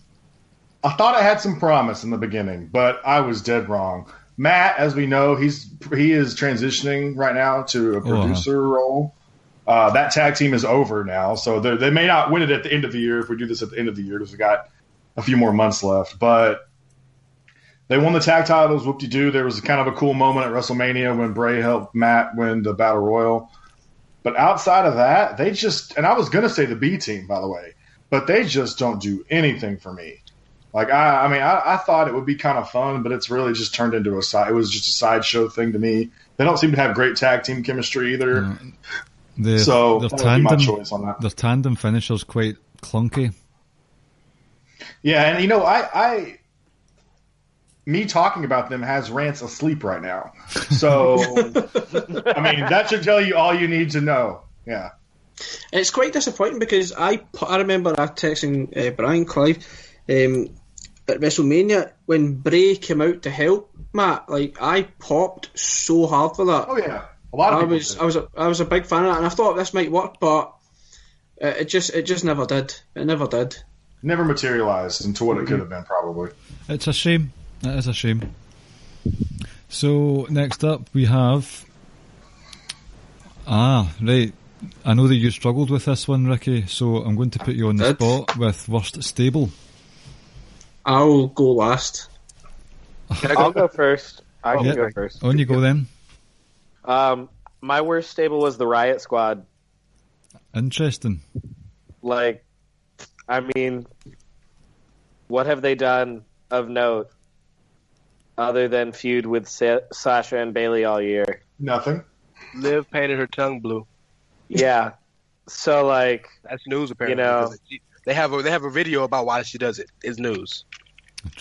I thought I had some promise in the beginning, but I was dead wrong. Matt, as we know, he is transitioning right now to a producer role. That tag team is over now, so they may not win it at the end of the year if we do this at the end of the year because we got a few more months left. But they won the tag titles, whoop-de-doo. There was kind of a cool moment at WrestleMania when Bray helped Matt win the Battle Royal. But outside of that, they just – and I was going to say the B team, by the way, but they just don't do anything for me. Like, I thought it would be kind of fun, but it's really just turned into it was just a sideshow thing to me. They don't seem to have great tag team chemistry either. So that would be my choice on that. Their tandem finisher's quite clunky. Yeah, and, me talking about them has Rance asleep right now. So, I mean, that should tell you all you need to know. Yeah. It's quite disappointing because I remember texting Brian Clive at WrestleMania when Bray came out to help Matt. Like, I popped so hard for that. Oh yeah, a lot of people I was a big fan of that, and I thought this might work, but it just never did. It never did. Never materialized into what it could have been, probably. It's a shame. It is a shame. So, next up we have... right. I know that you struggled with this one, Ricky, so I'm going to put you on the spot with worst stable. I'll go last. I'll go first. I can go first. On you go then. My worst stable was the Riot Squad. Interesting. Like, I mean, what have they done of note other than feud with Sasha and Bayley all year? Nothing. Liv painted her tongue blue. Yeah. So, like... That's news, apparently. They have a video about why she does it. It's news.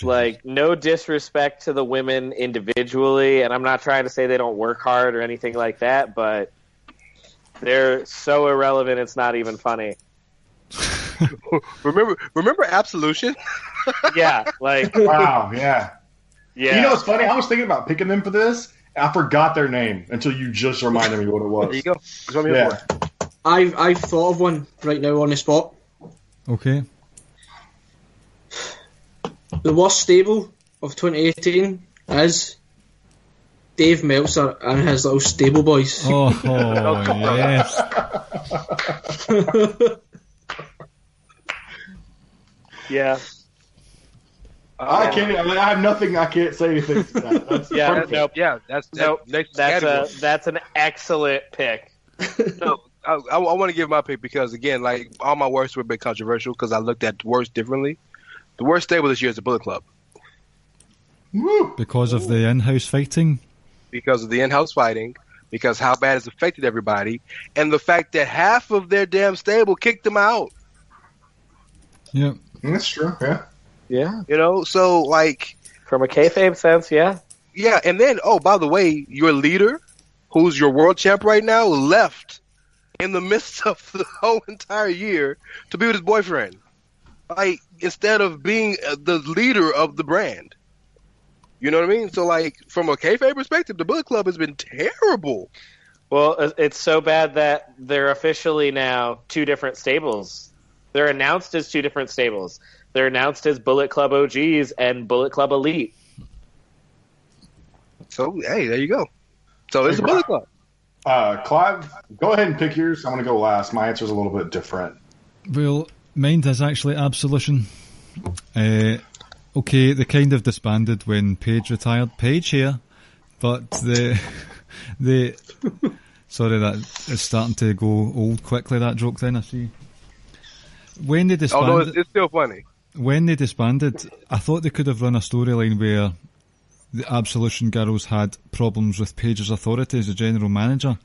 Like, no disrespect to the women individually, and I'm not trying to say they don't work hard or anything like that, but they're so irrelevant it's not even funny. Remember Absolution? Yeah, like... Wow, yeah. Yeah. You know what's funny? I was thinking about picking them for this, and I forgot their name until you just reminded me what it was. There you go. That's what I'm here for. I've thought of one right now on the spot. Okay. The worst stable of 2018 is Dave Meltzer and his little stable boys. Oh yes. Yeah. I can't. I have nothing. I can't say anything to that. That's perfect. Nope. Yeah, That's an excellent pick. No, I want to give my pick because, again, like, all my worst were a bit controversial because I looked at worst differently. The worst stable this year is the Bullet Club. Woo. Because of the in-house fighting? Because of the in-house fighting, because how bad it's affected everybody, and the fact that half of their damn stable kicked them out. Yeah. That's true, yeah. Yeah. You know, so, like... From a kayfabe sense, yeah. Yeah, and then, oh, by the way, your leader, who's your world champ right now, left in the midst of the whole entire year to be with his boyfriend. Like, instead of being the leader of the brand. You know what I mean? So, like, from a kayfabe perspective, the Bullet Club has been terrible. Well, it's so bad that they're officially now two different stables. They're announced as two different stables. They're announced as Bullet Club OGs and Bullet Club Elite. So, hey, there you go. So, it's the Bullet Club. Clive, go ahead and pick yours. I'm going to go last. My answer's a little bit different. Well, mine is actually Absolution. Okay, they kind of disbanded when Paige retired. Paige here, but the sorry, that is starting to go old quickly, that joke then, I see. When they disbanded... Oh, no, it's still funny. When they disbanded, I thought they could have run a storyline where the Absolution girls had problems with Paige's authority as a general manager,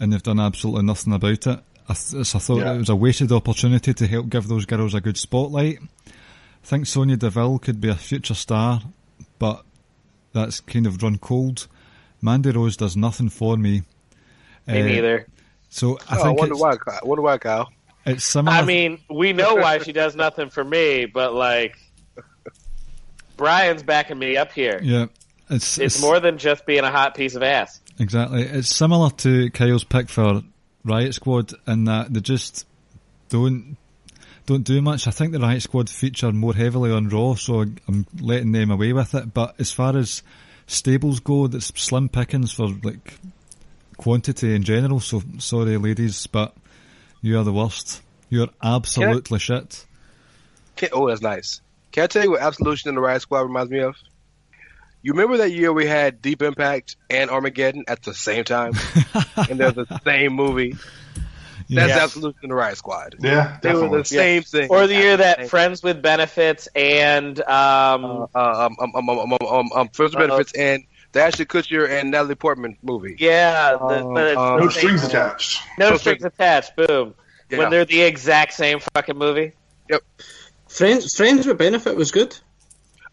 and they've done absolutely nothing about it. I thought it was a wasted opportunity to help give those girls a good spotlight. I think Sonya Deville could be a future star, but that's kind of run cold. Mandy Rose does nothing for me. Me neither. So I wonder why, Kyle. It's similar. I mean, we know why she does nothing for me, but, like, Brian's backing me up here. Yeah. It's more than just being a hot piece of ass. Exactly. It's similar to Kyle's pick for Riot Squad in that they just don't do much. I think the Riot Squad feature more heavily on Raw, so I'm letting them away with it. But as far as stables go, that's slim pickings for, like, quantity in general. So sorry, ladies, but you are the worst. You're absolutely shit. Oh, that's nice. Can I tell you what Absolution and the Riot Squad reminds me of? You remember that year we had Deep Impact and Armageddon at the same time? And they're the same movie? That's Absolution and the Riot Squad. Yeah, they were the same thing. Or the year that Friends with Benefits and Friends with Benefits and the Ashton Kutcher and Natalie Portman movie. Yeah, No Strings Attached. No Strings Attached. Boom. Yeah. When they're the exact same fucking movie. Yep. Friends with Benefit was good.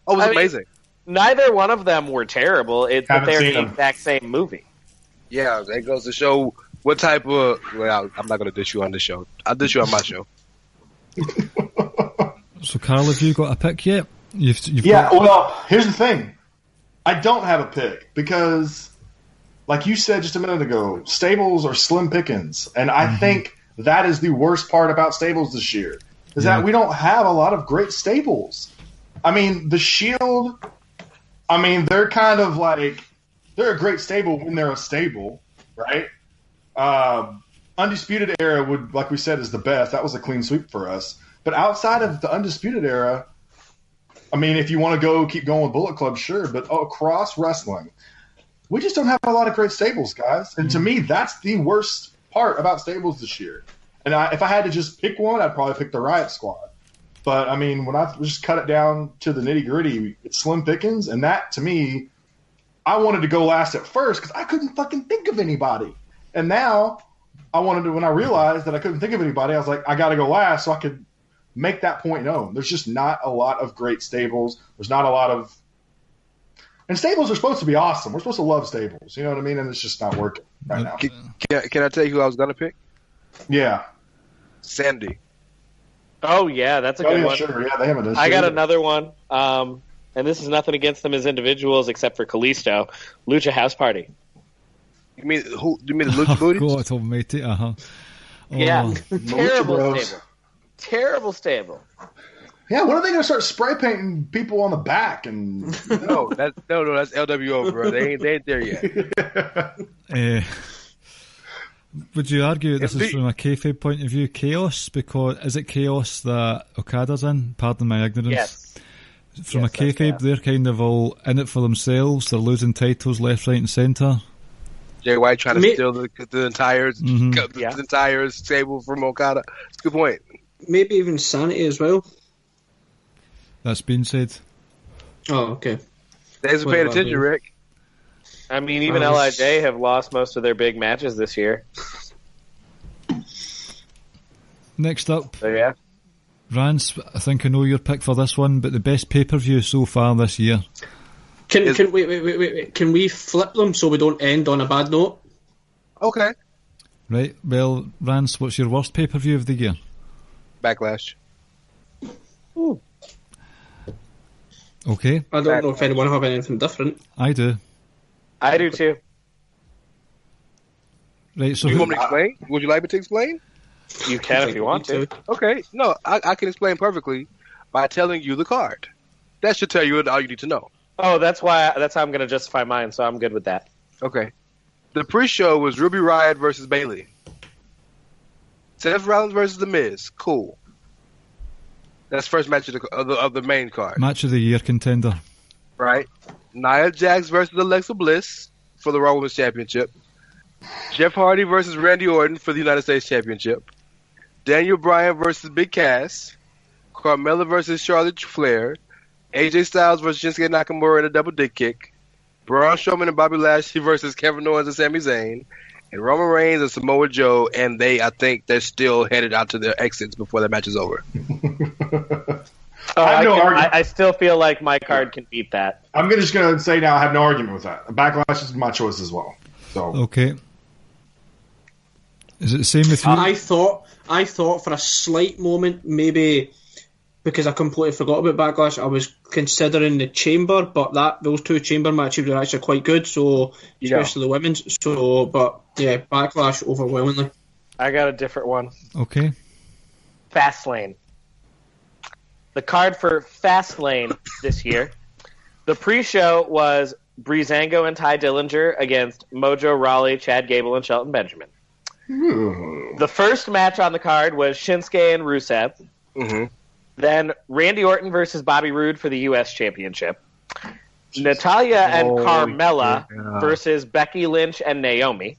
Oh, it was amazing. neither one of them were terrible. It's that Haven't they're seen the them. exact same movie. Yeah, that goes to show what type of. Well, I'm not going to dish you on this show. I'll dish you on my show. So, Carl, have you got a pick yet? You've Yeah, got... well, here's the thing. I don't have a pick because, like you said just a minute ago, stables are slim pickings. And I think that is the worst part about stables this year, is that we don't have a lot of great stables. I mean, the Shield, they're kind of like, they're a great stable when they're a stable, right? Undisputed Era would, like we said, is the best. That was a clean sweep for us. But outside of the Undisputed Era, I mean, if you want to keep going with Bullet Club, sure. But across wrestling, we just don't have a lot of great stables, guys. And to me, that's the worst part about stables this year. And if I had to just pick one, I'd probably pick the Riot Squad. But, I mean, when I just cut it down to the nitty-gritty, it's slim pickings. And that, to me, I wanted to go last at first because I couldn't fucking think of anybody. And now when I realized that I couldn't think of anybody, I was like, I got to go last so I could make that point known. There's just not a lot of great stables. There's not a lot of... And stables are supposed to be awesome. We're supposed to love stables. You know what I mean? And it's just not working right now. Can I tell you who I was going to pick? Yeah. Sandy. Oh, yeah, that's a good one. Sure. Yeah, they haven't done I shit got either. another one, and this is nothing against them as individuals except for Kalisto. Lucha House Party. You mean who? You mean the Lucha Booties? God almighty, Oh. Yeah, terrible Bros. stable. Terrible stable. Yeah, when are they going to start spray painting people on the back? And No, that's LWO, bro. They ain't there yet. Would you argue this is from a kayfabe point of view chaos? Because is it chaos that Okada's in? Pardon my ignorance. Yes. From a kayfabe, they're kind of all in it for themselves. They're losing titles left, right, and centre. Jay White trying to steal the entire Yeah. the entire stable from Okada. That's a good point. Maybe even Sanity as well. That's been said. Oh, okay. Thanks for What paying about attention, you? Rick. I mean, even LIJ have lost most of their big matches this year. Next up, So, yeah. Rance, I think I know your pick for this one, but the best pay-per-view so far this year. Wait. Can we flip them so we don't end on a bad note? Okay. Right, well, Rance, what's your worst pay-per-view of the year? Backlash. Ooh. Okay, I don't know if anyone have anything different. I do. I do too. Right, so Do you want me to explain? Would you like me to explain? You can if you want to. Okay. No, I can explain perfectly by telling you the card. That should tell you all you need to know. Oh, that's how I'm going to justify mine, so I'm good with that. Okay. The pre-show was Ruby Riott versus Bayley. Seth Rollins versus The Miz. Cool. That's first match of the main card. match of the year contender. Right. Nia Jax versus Alexa Bliss for the Raw Women's Championship. Jeff Hardy versus Randy Orton for the United States Championship. Daniel Bryan versus Big Cass. Carmella versus Charlotte Flair. AJ Styles versus Shinsuke Nakamura in a double dick kick. Braun Strowman and Bobby Lashley versus Kevin Owens and Sami Zayn. And Roman Reigns and Samoa Joe, and I think they're still headed out to their exits before that match is over. I still feel like my card can beat that. I'm just going to say now I have no argument with that. Backlash is my choice as well. So Okay. Is it the same with you? I thought for a slight moment, maybe because I completely forgot about Backlash, I was considering the Chamber, but those two Chamber matches were actually quite good. So especially the women's. So, but yeah, Backlash overwhelmingly. I got a different one. Okay. Fastlane. The card for Fastlane this year. The pre-show was Breezango and Ty Dillinger against Mojo Rawley, Chad Gable, and Shelton Benjamin. The first match on the card was Shinsuke and Rusev. Mm-hmm. Then Randy Orton versus Bobby Roode for the U.S. Championship. Natalya and Carmella versus Becky Lynch and Naomi.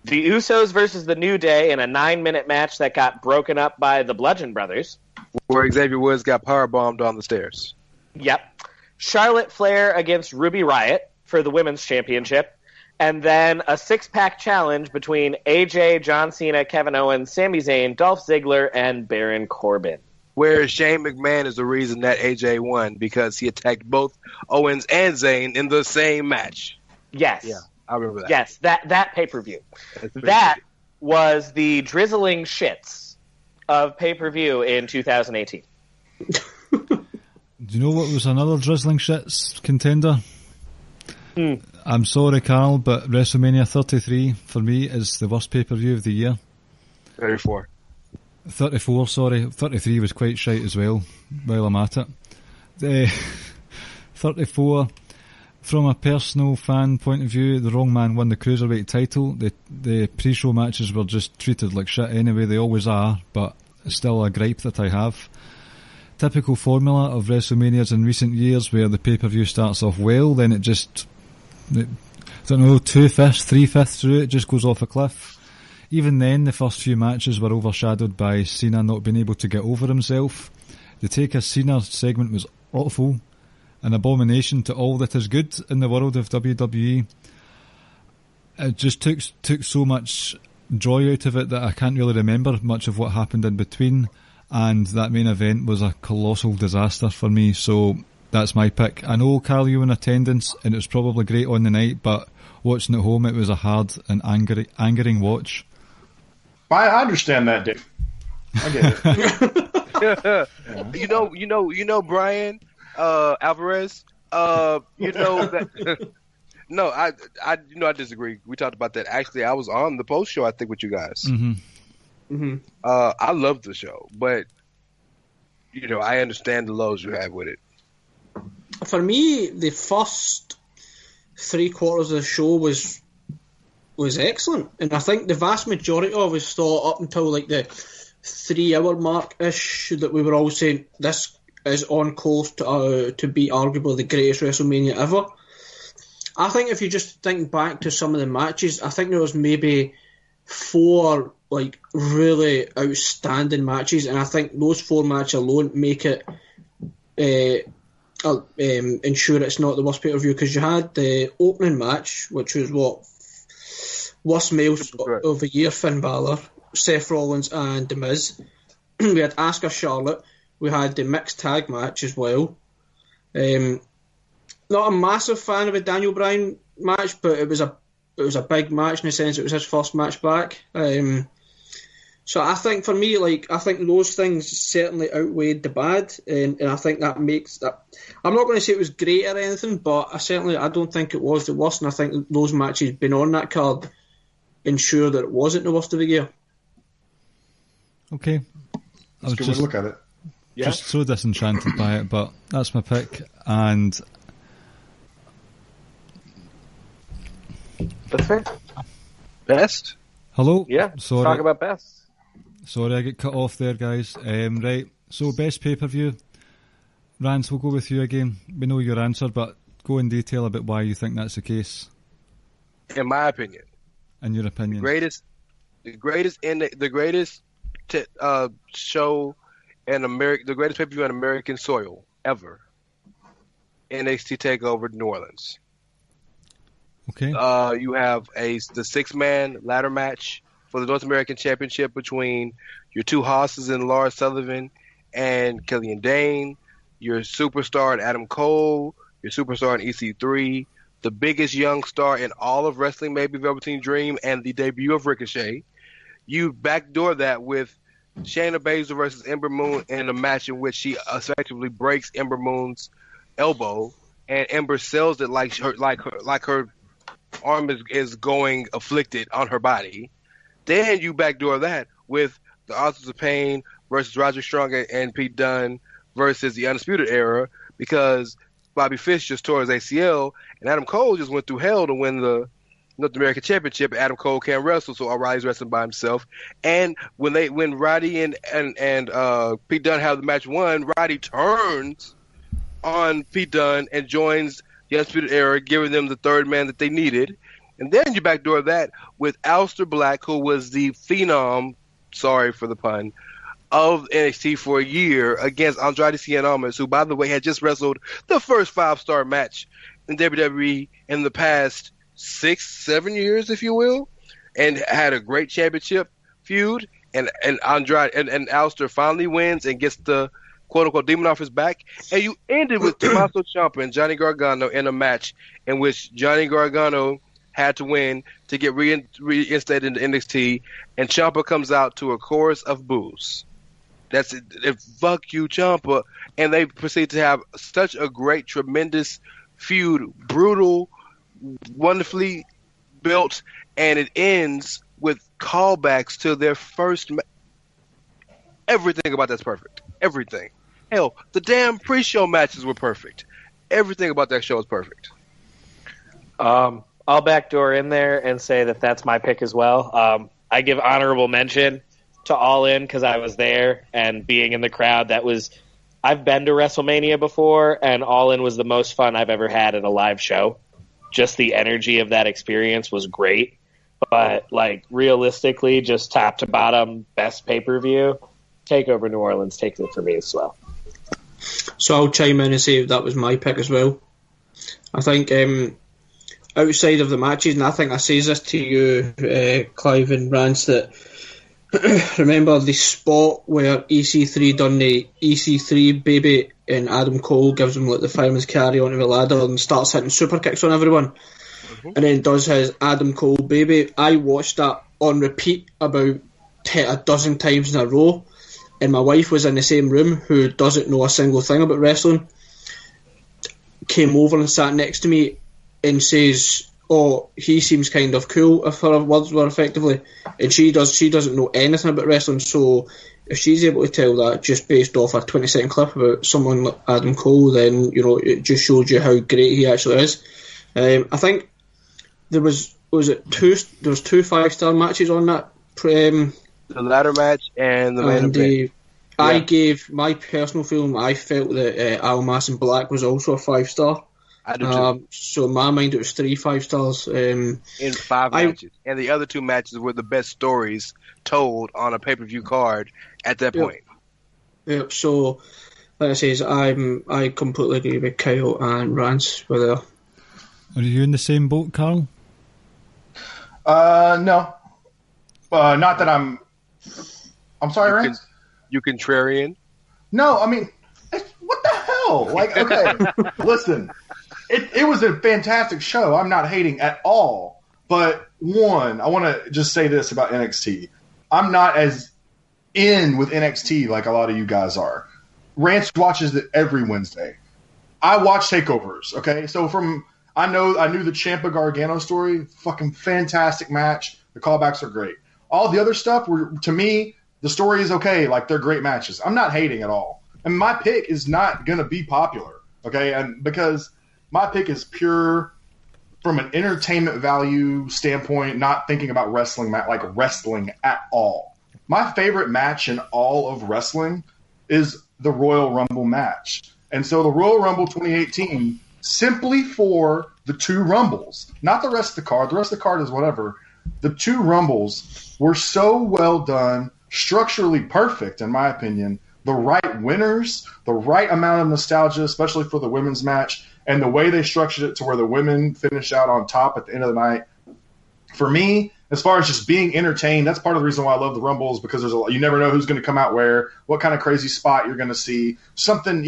The Usos versus the New Day in a 9-minute match that got broken up by the Bludgeon Brothers. Where Xavier Woods got powerbombed on the stairs. Yep. Charlotte Flair against Ruby Riott for the Women's Championship. And then a 6-pack challenge between AJ, John Cena, Kevin Owens, Sami Zayn, Dolph Ziggler, and Baron Corbin. Where Shane McMahon is the reason that AJ won because he attacked both Owens and Zayn in the same match. Yes. Yeah, I remember that. Yes, that pay-per-view. That was the drizzling shits of pay-per-view in 2018. Do you know what was another drizzling shits contender? I'm sorry, Karl, but WrestleMania 33 for me is the worst pay-per-view of the year. 34, sorry. 33 was quite shite as well, while I'm at it. 34, from a personal fan point of view, the wrong man won the Cruiserweight title. The pre-show matches were just treated like shit anyway, they always are, but it's still a gripe that I have. Typical formula of WrestleManias in recent years where the pay-per-view starts off well, then it just, I don't know, 2/5, 3/5 through it just goes off a cliff. Even then, the first few matches were overshadowed by Cena not being able to get over himself. The Take a Cena segment was awful, an abomination to all that is good in the world of WWE. It just took so much joy out of it that I can't really remember much of what happened in between, and that main event was a colossal disaster for me, so that's my pick. I know, Karl, you were in attendance, and it was probably great on the night, but watching at home, it was a hard and angering watch. I understand that, Dave. I get it. You know, Brian Alvarez. You know that. No, I disagree. We talked about that. Actually, I was on the post show, I think, with you guys. I loved the show, but I understand the lows you have with it. For me, the first 3/4 of the show was excellent, and I think the vast majority of us thought up until like the 3-hour mark-ish that we were all saying this is on course to be arguably the greatest WrestleMania ever. I think if you just think back to some of the matches, I think there was maybe 4 like really outstanding matches, and I think those 4 matches alone make it ensure it's not the worst pay-per-view, because you had the opening match, which was worst males of the year, Finn Balor, Seth Rollins and The Miz. We had Asuka Charlotte. We had the mixed tag match as well. Not a massive fan of a Daniel Bryan match, but it was a big match in the sense it was his first match back. So I think for me, I think those things certainly outweighed the bad, and I think that makes that. I'm not going to say it was great or anything, but I don't think it was the worst, and I think those matches being on that card ensure that it wasn't the worst of the year. Okay. That's a good way to look at it. Just so disenchanted by it, but that's my pick, and that's fair. Best? Hello? Yeah, sorry. Talk about best. Sorry, I get cut off there, guys. Right, so best pay-per-view. Rance, we'll go with you again. We know your answer, but go in detail about why you think that's the case. In my opinion. In your opinion. The greatest show in America, the greatest pay-per-view on American soil ever. NXT TakeOver New Orleans. Okay. You have the 6-man ladder match for the North American Championship between your 2 Hosses and Lars Sullivan and Killian Dane, your superstar in Adam Cole, your superstar in EC3, the biggest young star in all of wrestling, maybe Velveteen Dream, and the debut of Ricochet. You backdoor that with Shayna Baszler versus Ember Moon in a match in which she effectively breaks Ember Moon's elbow, and Ember sells it like her arm is going afflicted on her body. Then you backdoor that with the Authors of Pain versus Roderick Strong and Pete Dunne versus the Undisputed Era, because Bobby Fish just tore his ACL and Adam Cole just went through hell to win the North American Championship. Adam Cole can't wrestle, so O'Reilly's wrestling by himself. And when Roddy and Pete Dunne have the match won, Roddy turns on Pete Dunne and joins the Undisputed Era, giving them the third man that they needed. And then you backdoor that with Aleister Black, who was the phenom, sorry for the pun, of NXT for a year against Andrade Cien Almas, who, by the way, had just wrestled the first 5-star match in WWE in the past 6-7 years, if you will, and had a great championship feud and Andrade and Aleister finally wins and gets the quote unquote demon off his back, and you ended with Tommaso Ciampa and Johnny Gargano in a match in which Johnny Gargano had to win to get reinstated into NXT, and Ciampa comes out to a chorus of boos. That's it. Fuck you, Ciampa. And they proceed to have such a great, tremendous feud, brutal, wonderfully built, and it ends with callbacks to their first everything about that's perfect. Everything. Hell, the damn pre-show matches were perfect. Everything about that show is perfect. I'll backdoor in there and say that that's my pick as well. I give honorable mention to All In because I was there and being in the crowd. I've been to WrestleMania before, and All In was the most fun I've ever had at a live show. Just the energy of that experience was great. But, like, realistically, just top to bottom, best pay-per-view, TakeOver New Orleans takes it for me as well. So I'll chime in and say that was my pick as well. I think outside of the matches, and I think I say this to you, Clive and Rance, that remember the spot where EC3 done the EC3 baby and Adam Cole gives him like the fireman's carry onto the ladder and starts hitting super kicks on everyone, and then does his Adam Cole baby. I watched that on repeat about a dozen times in a row, and my wife was in the same room, who doesn't know a single thing about wrestling, came over and sat next to me and says, "Oh, he seems kind of cool," if her words were effectively, and she doesn't know anything about wrestling. So if she's able to tell that just based off a 20-second clip about someone like Adam Cole, then it just shows you how great he actually is. I think there was two 5-star matches on that. The ladder match and the main event. I gave my personal feeling. I felt that Almas and Black was also a 5-star. I do too. So in my mind, it was 3 5-stars. In 5 matches. And the other 2 matches were the best stories told on a pay-per-view card at that point. Yep, so, like I say, I completely agree with Kyle and Rance with there. Are you in the same boat, Karl? No. Not that I'm sorry, Rance? You contrarian? No, I mean, what the hell? Like, okay, listen. It was a fantastic show. I'm not hating at all. But one, I want to just say this about NXT. I'm not as in with NXT like a lot of you guys are. Rance watches it every Wednesday. I watch takeovers, okay? So I knew the Ciampa Gargano story, fucking fantastic match. The callbacks are great. All the other stuff to me, the story is okay. Like, they're great matches. I'm not hating at all. And my pick is not going to be popular, okay? And because my pick is pure from an entertainment value standpoint, not thinking about wrestling at all. My favorite match in all of wrestling is the Royal Rumble match. And so the Royal Rumble 2018, simply for the 2 Rumbles, not the rest of the card. The rest of the card is whatever. The 2 Rumbles were so well done, structurally perfect, in my opinion. The right winners, the right amount of nostalgia, especially for the women's match, and the way they structured it to where the women finish out on top at the end of the night. For me, as far as just being entertained, that's part of the reason why I love the Rumbles, because you never know who's going to come out where, what kind of crazy spot you're going to see. Something,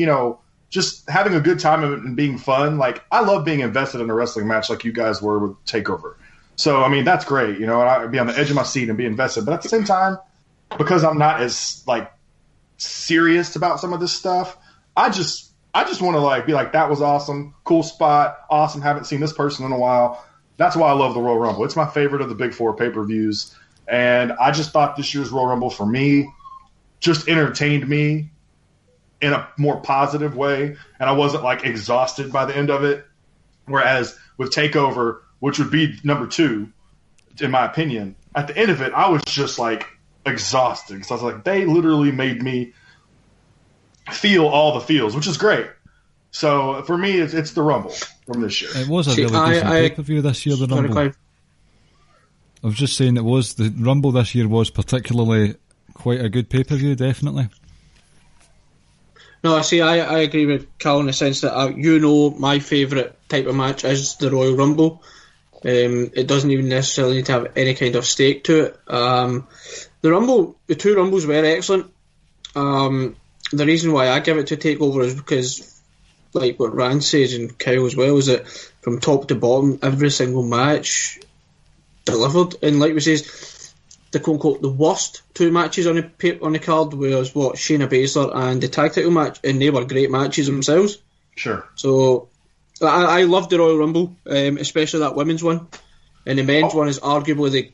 just having a good time and being fun. Like, I love being invested in a wrestling match like you guys were with TakeOver. So, I mean, that's great. I'd be on the edge of my seat and be invested. But at the same time, because I'm not as, serious about some of this stuff, I just want to, be like, that was awesome, cool spot, awesome, haven't seen this person in a while. That's why I love the Royal Rumble. It's my favorite of the big 4 pay-per-views. And I just thought this year's Royal Rumble, for me, just entertained me in a more positive way. And I wasn't, exhausted by the end of it. Whereas with TakeOver, which would be number 2, in my opinion, at the end of it, I was just, exhausted. So I was like, they literally made me feel all the feels, which is great. So for me, it's the Rumble from this year. It was a really decent pay-per-view this year, the Rumble. I was just saying the Rumble this year was particularly quite a good pay-per-view, definitely. No, I agree with Carl in the sense that my favourite type of match is the Royal Rumble. It doesn't even necessarily need to have any kind of stake to it. The two Rumbles were excellent. The reason why I give it to TakeOver is because, like what Rance says and Kyle as well, is that from top to bottom, every single match delivered. And like we says, the quote unquote the worst two matches on the card was Shayna Baszler and the tag title match, and they were great matches themselves. Sure. So I loved the Royal Rumble, especially that women's one, and the men's one is arguably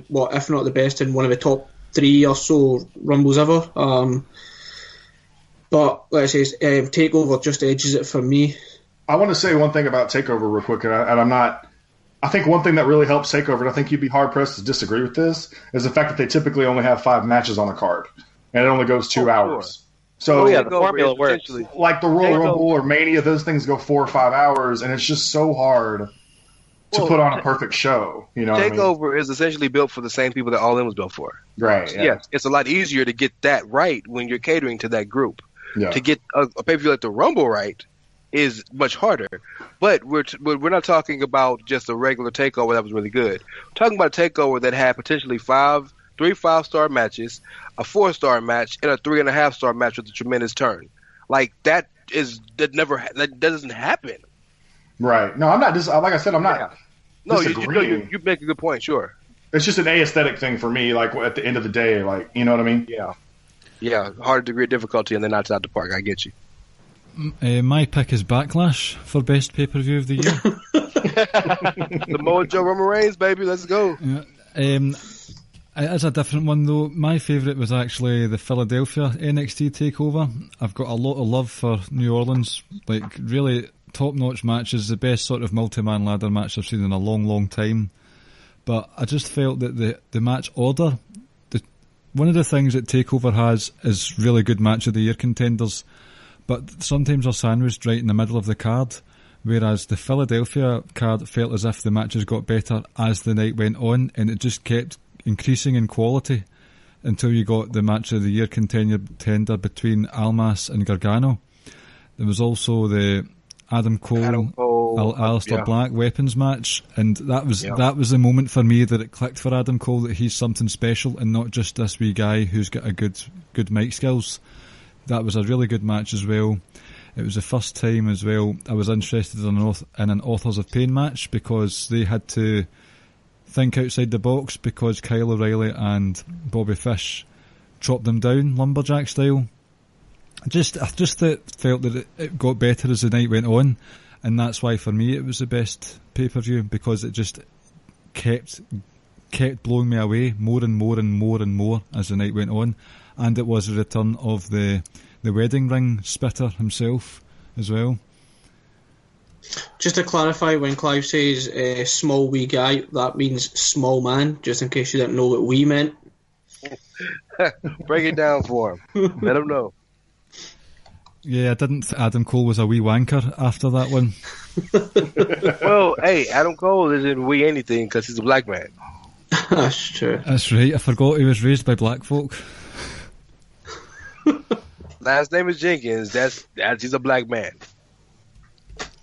what, if not the best, in one of the top 3 or so Rumbles ever. But like I say, TakeOver just edges it for me. I want to say one thing about TakeOver real quick, and I'm not. I think one thing that really helps TakeOver, and I think you'd be hard pressed to disagree with this, is the fact that they typically only have 5 matches on a card, and it only goes 2 hours. Sure. So the formula works. Like the Royal Rumble or Mania, those things go 4 or 5 hours, and it's just so hard to put on a perfect show. You know, TakeOver is essentially built for the same people that All In was built for. Right. Yeah. Yes, it's a lot easier to get that right when you're catering to that group. Yeah. To get a pay-per-view like the Rumble right is much harder. But we're not talking about just a regular TakeOver that was really good. We're talking about a TakeOver that had potentially 3 5-star matches, a 4-star match, and a 3.5-star match with a tremendous turn. Like that doesn't happen. Right. No, I'm not. Like I said, I'm not. No, you make a good point. Sure. It's just an aesthetic thing for me. Like at the end of the day, like you know what I mean? Yeah. Yeah. Hard degree of difficulty, and then knocks out the park. I get you. My pick is Backlash for best pay-per-view of the year. The Mojo Roman Reigns, baby. Let's go. It is a different one, though. My favourite was actually the Philadelphia NXT TakeOver. I've got a lot of love for New Orleans. Like, really top-notch matches. The best sort of multi-man ladder match I've seen in a long, long time. But I just felt that the match order... one of the things that TakeOver has is really good match of the year contenders. But sometimes they're sandwiched right in the middle of the card, whereas the Philadelphia card felt as if the matches got better as the night went on, and it just kept increasing in quality until you got the match of the year contender between Almas and Gargano. There was also the Adam Cole Aleister Black weapons match, and that was the moment for me that it clicked for Adam Cole that he's something special and not just this wee guy who's got a good mic skills. That was a really good match as well. It was the first time as well I was interested in an Authors of Pain match, because they had to think outside the box because Kyle O'Reilly and Bobby Fish chopped them down lumberjack style. I just felt that it got better as the night went on, and that's why for me it was the best pay-per-view, because it just kept blowing me away more and more and more and more as the night went on. And it was the return of the wedding ring spitter himself as well. Just to clarify, when Clive says small wee guy, that means small man, just in case you didn't know what we meant. Break it down for him. Let him know. Yeah, I didn't think Adam Cole was a wee wanker after that one. Well, hey, Adam Cole isn't wee anything because he's a black man. That's true. That's right, I forgot he was raised by black folk. Last name is Jenkins. That's he's a black man.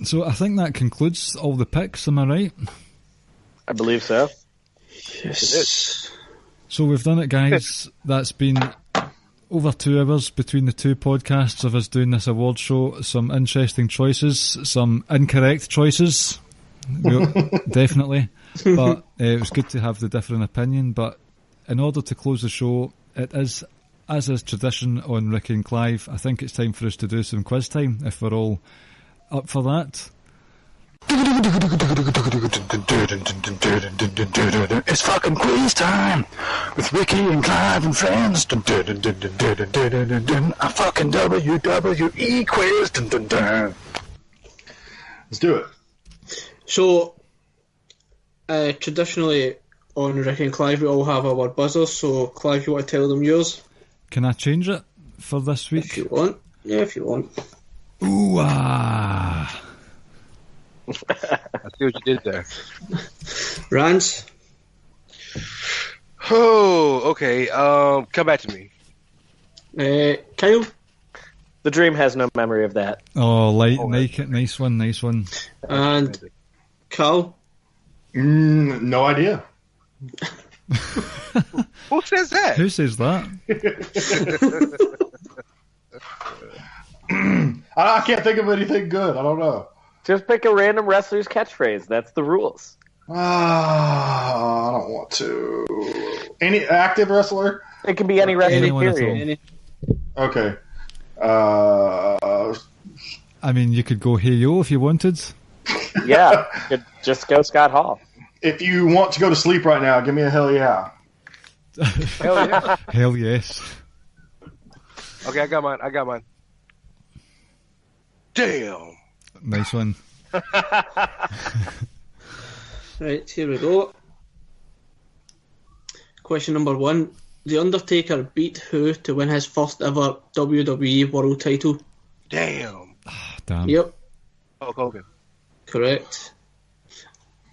So I think that concludes all the picks, am I right? I believe so. Yes. So we've done it, guys. That's been over 2 hours between the 2 podcasts of us doing this award show. Some interesting choices, some incorrect choices, definitely. But it was good to have the different opinion. But in order to close the show, it is, as is tradition on Ricky and Clive, I think it's time for us to do some quiz time, if we're all up for that. It's fucking quiz time with Ricky and Clive and friends. A fucking WWE quiz. Let's do it. So, traditionally on Ricky and Clive, we all have our buzzers. So, Clive, you want to tell them yours? Can I change it for this week? If you want. Yeah, if you want. Ooh, ah. I see what you did there. Rance? Oh, okay. Come back to me. Kyle? The Dream has no memory of that. Oh, nice one. And Carl? No idea. Who says that? Who says that? I can't think of anything good. I don't know. Just pick a random wrestler's catchphrase. That's the rules. I don't want to. Any active wrestler? It can be any wrestler, period. Okay. I mean, you could go Hey Yo if you wanted. Yeah, you could just go Scott Hall. If you want to go to sleep right now, give me a hell yeah. Hell yeah. Hell yes. Okay, I got mine. Damn. Nice one. Right, here we go. Question number 1. The Undertaker beat who to win his first ever WWE World title? Damn. Damn. Yep. Hulk Hogan. Correct.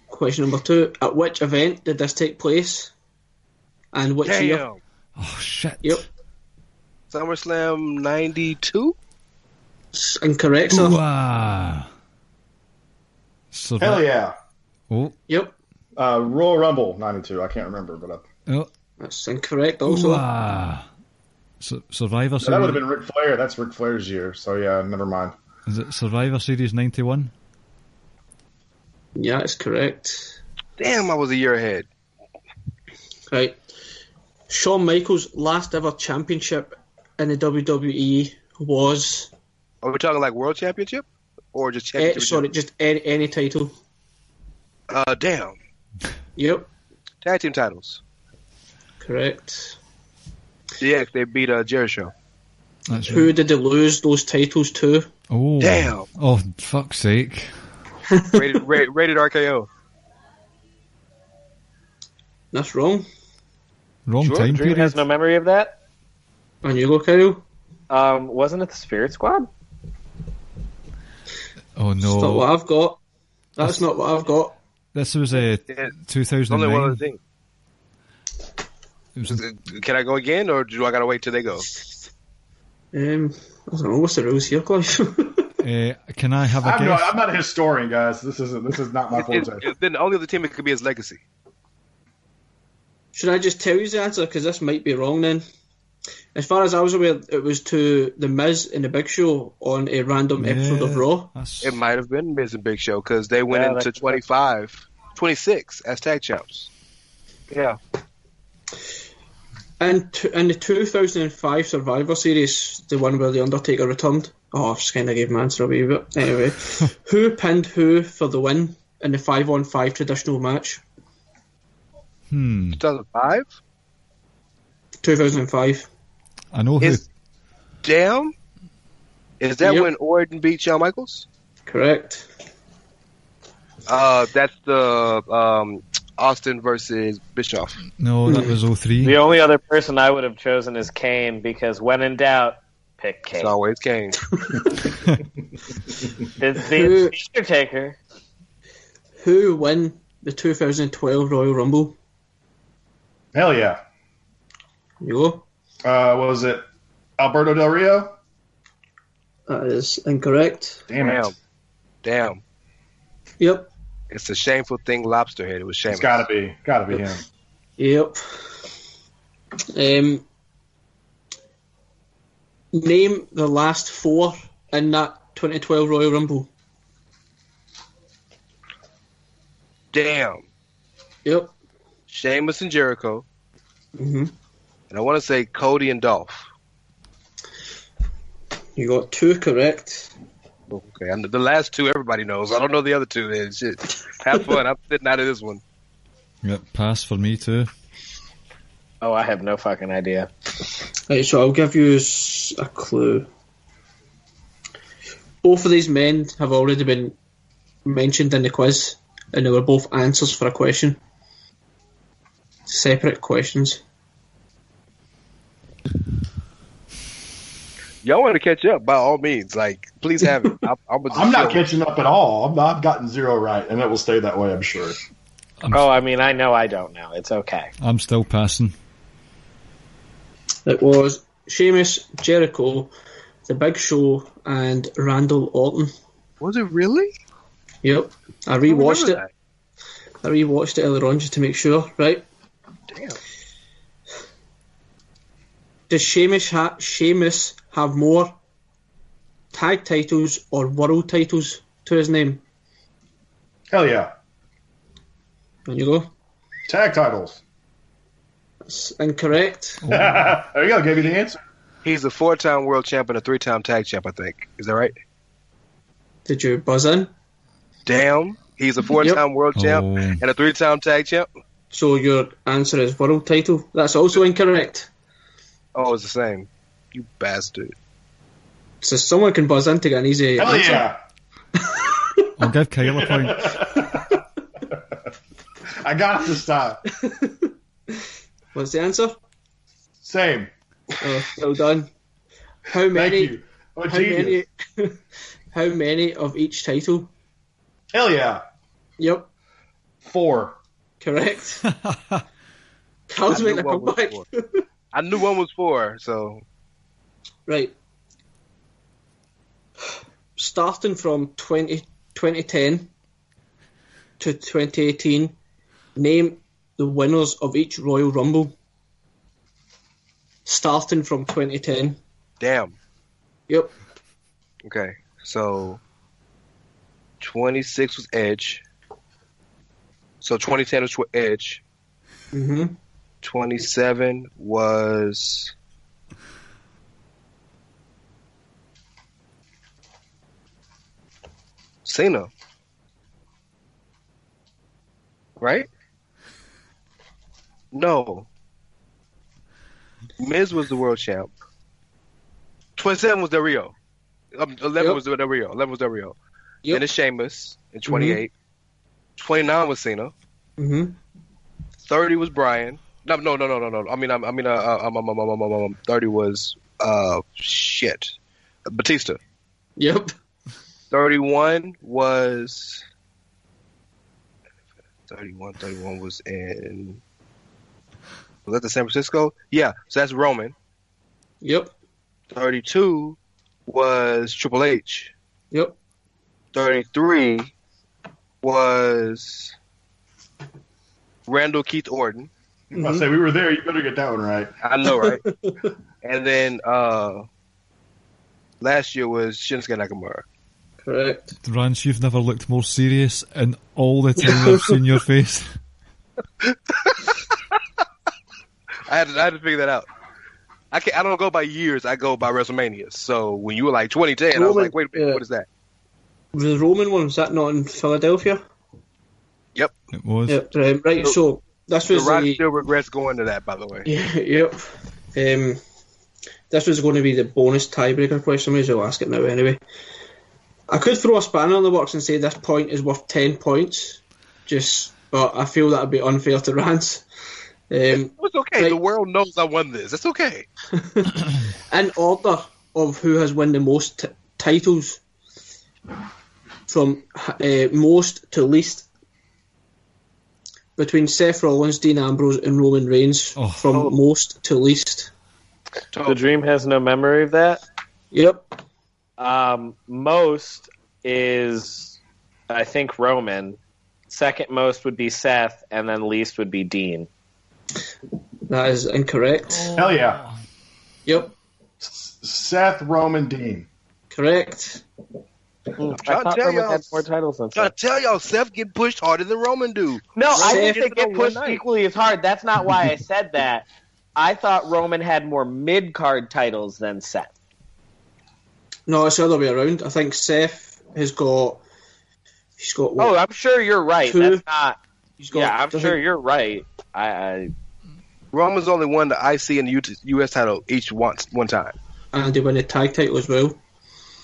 Question number 2. At which event did this take place? And which year? Damn. Oh, shit. Yep. SummerSlam 92? Incorrect, sir. Wow. So Hell yeah. Oh. Yep. Royal Rumble 92. I can't remember, but Oh. That's incorrect also. Wow. Survivor Series. that would have been Ric Flair. That's Ric Flair's year. So yeah, never mind. Is it Survivor Series 91? Yeah, it's correct. Damn, I was a year ahead. Right. Shawn Michaels' last ever championship in the WWE was... Are we talking like World Championship? Or just championship? sorry, just any title. Damn. Yep. Tag team titles. Correct. DX, they beat Jericho. That's Who right. did they lose those titles to? Oh. Damn. Oh, fuck's sake. Rated RKO. That's wrong. Wrong Sure, time Drew period. has no memory of that. And you go, Kyle? Wasn't it the Spirit Squad? Oh, That's not no. what I've got. That's not what I've got. This was Only 2009. one other thing. It was Can I go again, or do I gotta wait till they go? I don't know. What's the rules here, Clive? can I have a guess? I'm not a historian, guys. This is not my forte. Then the only other team it could be is Legacy. Should I just tell you the answer? Because this might be wrong then. As far as I was aware, it was to The Miz and The Big Show on a random episode of Raw. It might have been Miz and Big Show because they went into 26 as tag champs. Yeah. And in the 2005 Survivor Series, the one where The Undertaker returned. Oh, I just kind of gave my answer away, but anyway. Who pinned who for the win in the 5-on-5 traditional match? 2005? 2005. I know who. Damn? Is that when Orton beat Shawn Michaels? Correct. That's the Austin versus Bischoff. No, that was 03. The only other person I would have chosen is Kane because when in doubt, pick Kane. It's always Kane. It's the Undertaker. Who won the 2012 Royal Rumble? Hell yeah. You go. Was it Alberto Del Rio? That is incorrect. Damn it. Damn. Yep. It's a shameful thing, Lobsterhead. It was shameful. It's gotta be him. Yep. Name the last four in that 2012 Royal Rumble. Damn. Yep. Sheamus and Jericho. Mm-hmm. And I want to say Cody and Dolph. You got two correct. Okay, and the last two everybody knows. I don't know the other two. Man. Shit. Have fun. I'm sitting out of this one. Yep, pass for me too. Oh, I have no fucking idea. Right, so I'll give you a clue. Both of these men have already been mentioned in the quiz, and they were both answers for a question. Separate questions. Y'all want to catch up, by all means. Like, please have it. I'm not catching up at all. I've gotten zero right, and it will stay that way, I'm sure. I mean, I know I don't know. It's okay. I'm still passing. It was Sheamus, Jericho, The Big Show, and Randall Orton. Was it really? Yep. I rewatched it. I rewatched it earlier on just to make sure, right? Damn. Does Sheamus have more tag titles or world titles to his name? Hell yeah. There you go. Tag titles. That's incorrect. There you go. Gave you the answer. He's a 4-time world champ and a 3-time tag champ, I think. Is that right? Did you buzz in? Damn. He's a 4-time world champ Oh. and a 3-time tag champ? So your answer is world title. That's also incorrect. Oh, it's the same. You bastard. So someone can buzz in to get an easy Hell answer. yeah. I'll give Kyle a point. I got it this time. What's the answer? Same. Oh, well done. How Thank many? you. Oh, How genius. many? How many of each title? Hell yeah. Yep, 4. correct. Carl's I making knew a one was comeback. 4. I knew one was 4, so Right. Starting from 2010 to 2018, name the winners of each Royal Rumble. Starting from 2010. damn. Yep. Okay, so 26 was Edge. So 2010 was Edge. Mm-hmm. 27 was Cena. Right? No. Miz was the world champ. 27 was Del Rio. 11 Yep. was Del Rio. 11 was Del Rio. Yep. Then it's Sheamus in 28. 29 was Cena. Mm-hmm. 30 was Bryan. No. I mean, 30 was Batista. Yep. 31 was 31 was in. Was that the San Francisco? Yeah, so that's Roman. Yep. 32 was Triple H. Yep. 33 was Randall Keith Orton. I say we were there. You better get that one right. I know, right? And then last year was Shinsuke Nakamura. Correct. Rance, you've never looked more serious in all the time I've seen your face. I had to figure that out. I don't go by years. I go by WrestleManias. So when you were like 2010, I was like, wait a minute, what is that? The Roman one, was that not in Philadelphia? Yep. It was. Yep. Right. So this The was Rock the. still regrets going to that, by the way. Yep. This was going to be the bonus tiebreaker question. I may as well ask it now anyway. I could throw a spanner in the works and say this point is worth 10 points, but I feel that would be unfair to Rance. It's okay. Right. The world knows I won this. It's okay. In order of who has won the most titles, from most to least, between Seth Rollins, Dean Ambrose, and Roman Reigns, from most to least. The Dream has no memory of that. Yep. Most is, I think, Roman. Second most would be Seth, and then least would be Dean. That is incorrect. Hell yeah. Yep. Seth, Roman, Dean. Correct. I thought Roman had more titles than I Seth. tell y'all, Seth get pushed harder than Roman do. No, I think Seth they get pushed one night. equally as hard. That's not why I said that. I thought Roman had more mid-card titles than Seth. No, it's the other way around. I think Seth has got. He's got. What, Oh, I'm sure you're right. two? That's not. he's got, Yeah, I'm I sure think- you're right. I Roman's only won the IC and the US title each one time. And they win the tag title as well.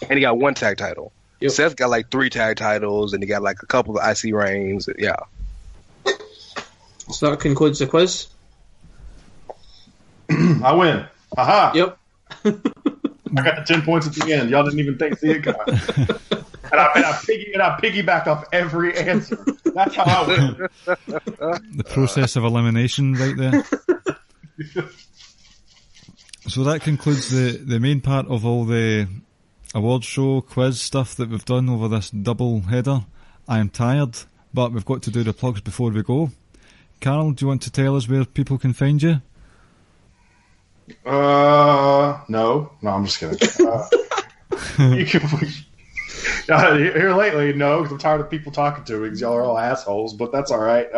And he got one tag title. Yep. Seth got like 3 tag titles, and he got like a couple of IC reigns. Yeah. So that concludes the quiz. I win. Aha. Yep. I got the 10 points at the end. Y'all didn't even see it coming. And I piggybacked off every answer. That's how I win. The process of elimination right there. So that concludes the main part of all the award show quiz stuff that we've done over this double header. I am tired. but we've got to do the plugs before we go. Karl, do you want to tell us where people can find you? No, I'm just kidding. You can here lately, no, because I'm tired of people talking to me because y'all are all assholes. But that's all right.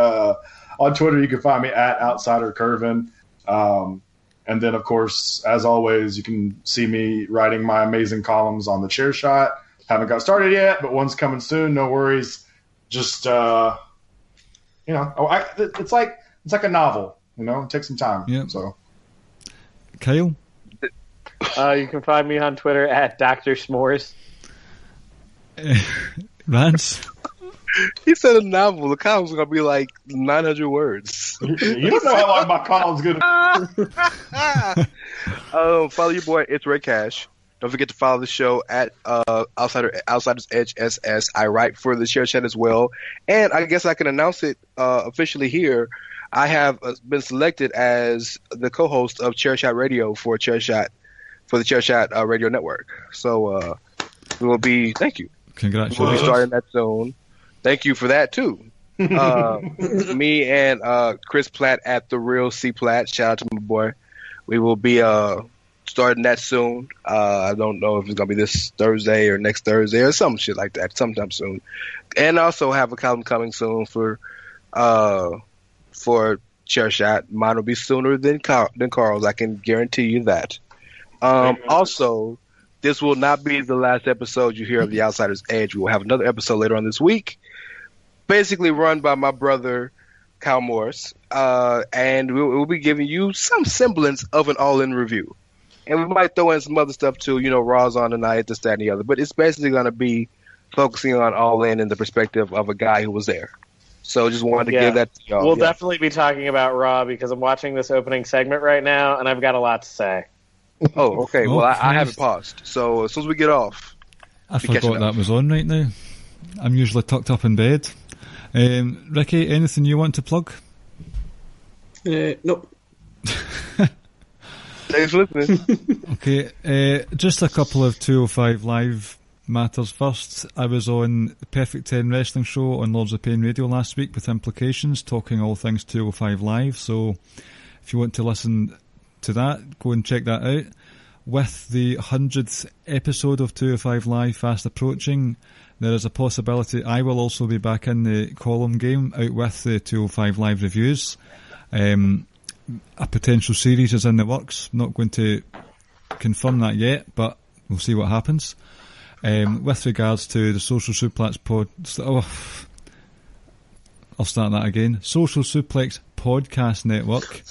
On Twitter, you can find me at OutsiderKervin. And then, of course, as always, you can see me writing my amazing columns on the Chair Shot. Haven't got started yet, but one's coming soon. No worries. Just it's like a novel. It takes some time. Yep. So, Kyle, you can find me on Twitter at Dr. S'mores. Rance. He said a novel. The column's going to be like 900 words. You don't know how long my column's going to be. Follow your boy, It's Red Cash. Don't forget to follow the show at Outsiders Edge SS. I write for the Chair Shot as well. And I guess I can announce it officially here. I have been selected as the co-host of Chair Shot Radio for the Chair Shot Radio Network. So we will be. Thank you. Congratulations. We'll be starting that soon. Thank you for that too. Me and Chris Platt at The Real C Platt. Shout out to my boy. We will be starting that soon. I don't know if it's gonna be this Thursday or next Thursday or some shit like that. Sometime soon. And also have a column coming soon for Chair Shot. Mine will be sooner than Carl's. I can guarantee you that. Also, this will not be the last episode you hear of The Outsider's Edge. We will have another episode later on this week, basically run by my brother, Kyle Morris, and we'll be giving you some semblance of an all-in review. And we might throw in some other stuff too, Raw's on tonight, this, that, and the other. But it's basically going to be focusing on all-in the perspective of a guy who was there. So just wanted to give that to y'all. We'll definitely be talking about Raw because I'm watching this opening segment right now, and I've got a lot to say. Oh, okay. Well, I haven't paused. So as soon as we get off, I forgot that was on right now. I'm usually tucked up in bed. Ricky, anything you want to plug? Nope. Thanks for listening. Okay, just a couple of 205 Live matters first. I was on the Perfect 10 Wrestling Show on Lords of Pain Radio last week with Implications, talking all things 205 Live. So if you want to listen to that, go and check that out. With the 100th episode of 205 Live fast approaching, there is a possibility I will also be back in the column game out with the 205 Live reviews. A potential series is in the works. Not going to confirm that yet, but we'll see what happens. With regards to the Social Suplex I'll start that again. Social Suplex Podcast Network.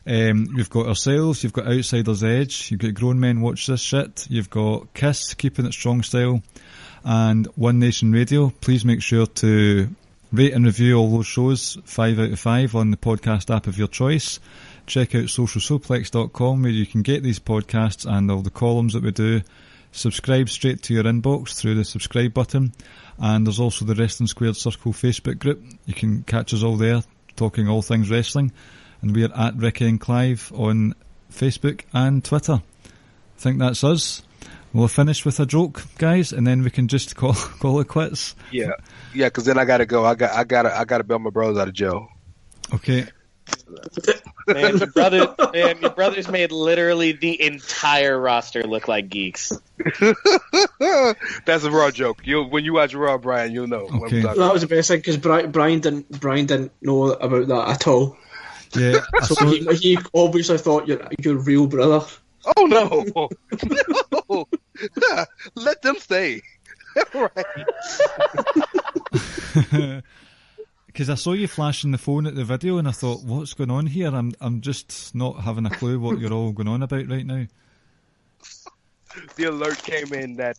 You've got ourselves, you've got Outsiders Edge, you've got Grown Men Watch This Shit, you've got Kiss, Keepin It Strong Style, and One Nation Radio. Please make sure to rate and review all those shows 5 out of 5 on the podcast app of your choice. Check out socialsuplex.com where you can get these podcasts and all the columns that we do. Subscribe straight to your inbox through the subscribe button, and there's also the Wrestling Squared Circle Facebook group. You can catch us all there talking all things wrestling. And we are at Ricky and Clive on Facebook and Twitter. I think that's us. We'll finish with a joke, guys, and then we can just call it quits. Yeah, because then I gotta go. I gotta bail my brothers out of jail. Okay. Man, your brothers made literally the entire roster look like geeks. That's a Raw joke. When you watch Raw, Brian, you'll know. Okay. That was the best thing because Brian didn't know about that at all. Yeah, so he obviously thought you're your real brother. Oh no! No, let them stay. Right. Because I saw you flashing the phone at the video, and I thought, "What's going on here?" I'm just not having a clue what you're all going on about right now. The alert came in that.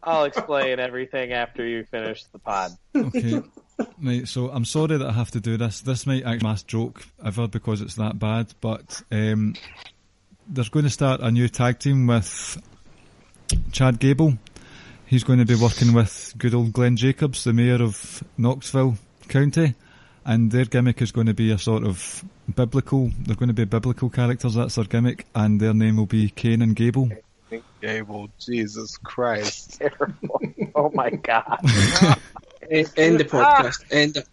I'll explain everything after you finish the pod. Okay. Right, so I'm sorry that I have to do this. This might actually be my last joke ever because it's that bad, but there's going to start a new tag team with Chad Gable. He's going to be working with good old Glenn Jacobs, the mayor of Knoxville County, and their gimmick is going to be a sort of biblical, they're going to be biblical characters, that's their gimmick, and their name will be Cain and Gable. Gable, Jesus Christ. Terrible. Oh my God. End the podcast. End it.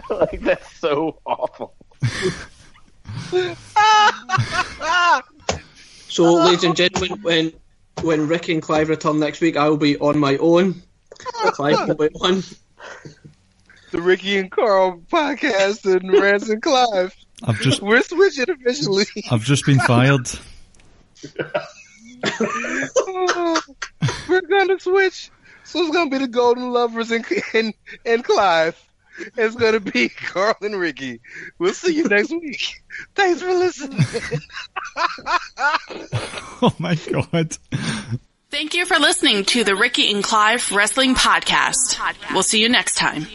Like, that's so awful. So, ladies and gentlemen, when Ricky and Clive return next week, I will be on my own. Clive will be on. The Ricky and Carl podcast and Rance and Clive. We're switching officially. I've just been fired. We're gonna switch. So it's gonna be the Golden Lovers and Clive. It's gonna be Carl and Ricky. We'll see you next week. Thanks for listening. Oh my God. Thank you for listening to the Ricky and Clive Wrestling Podcast. We'll see you next time.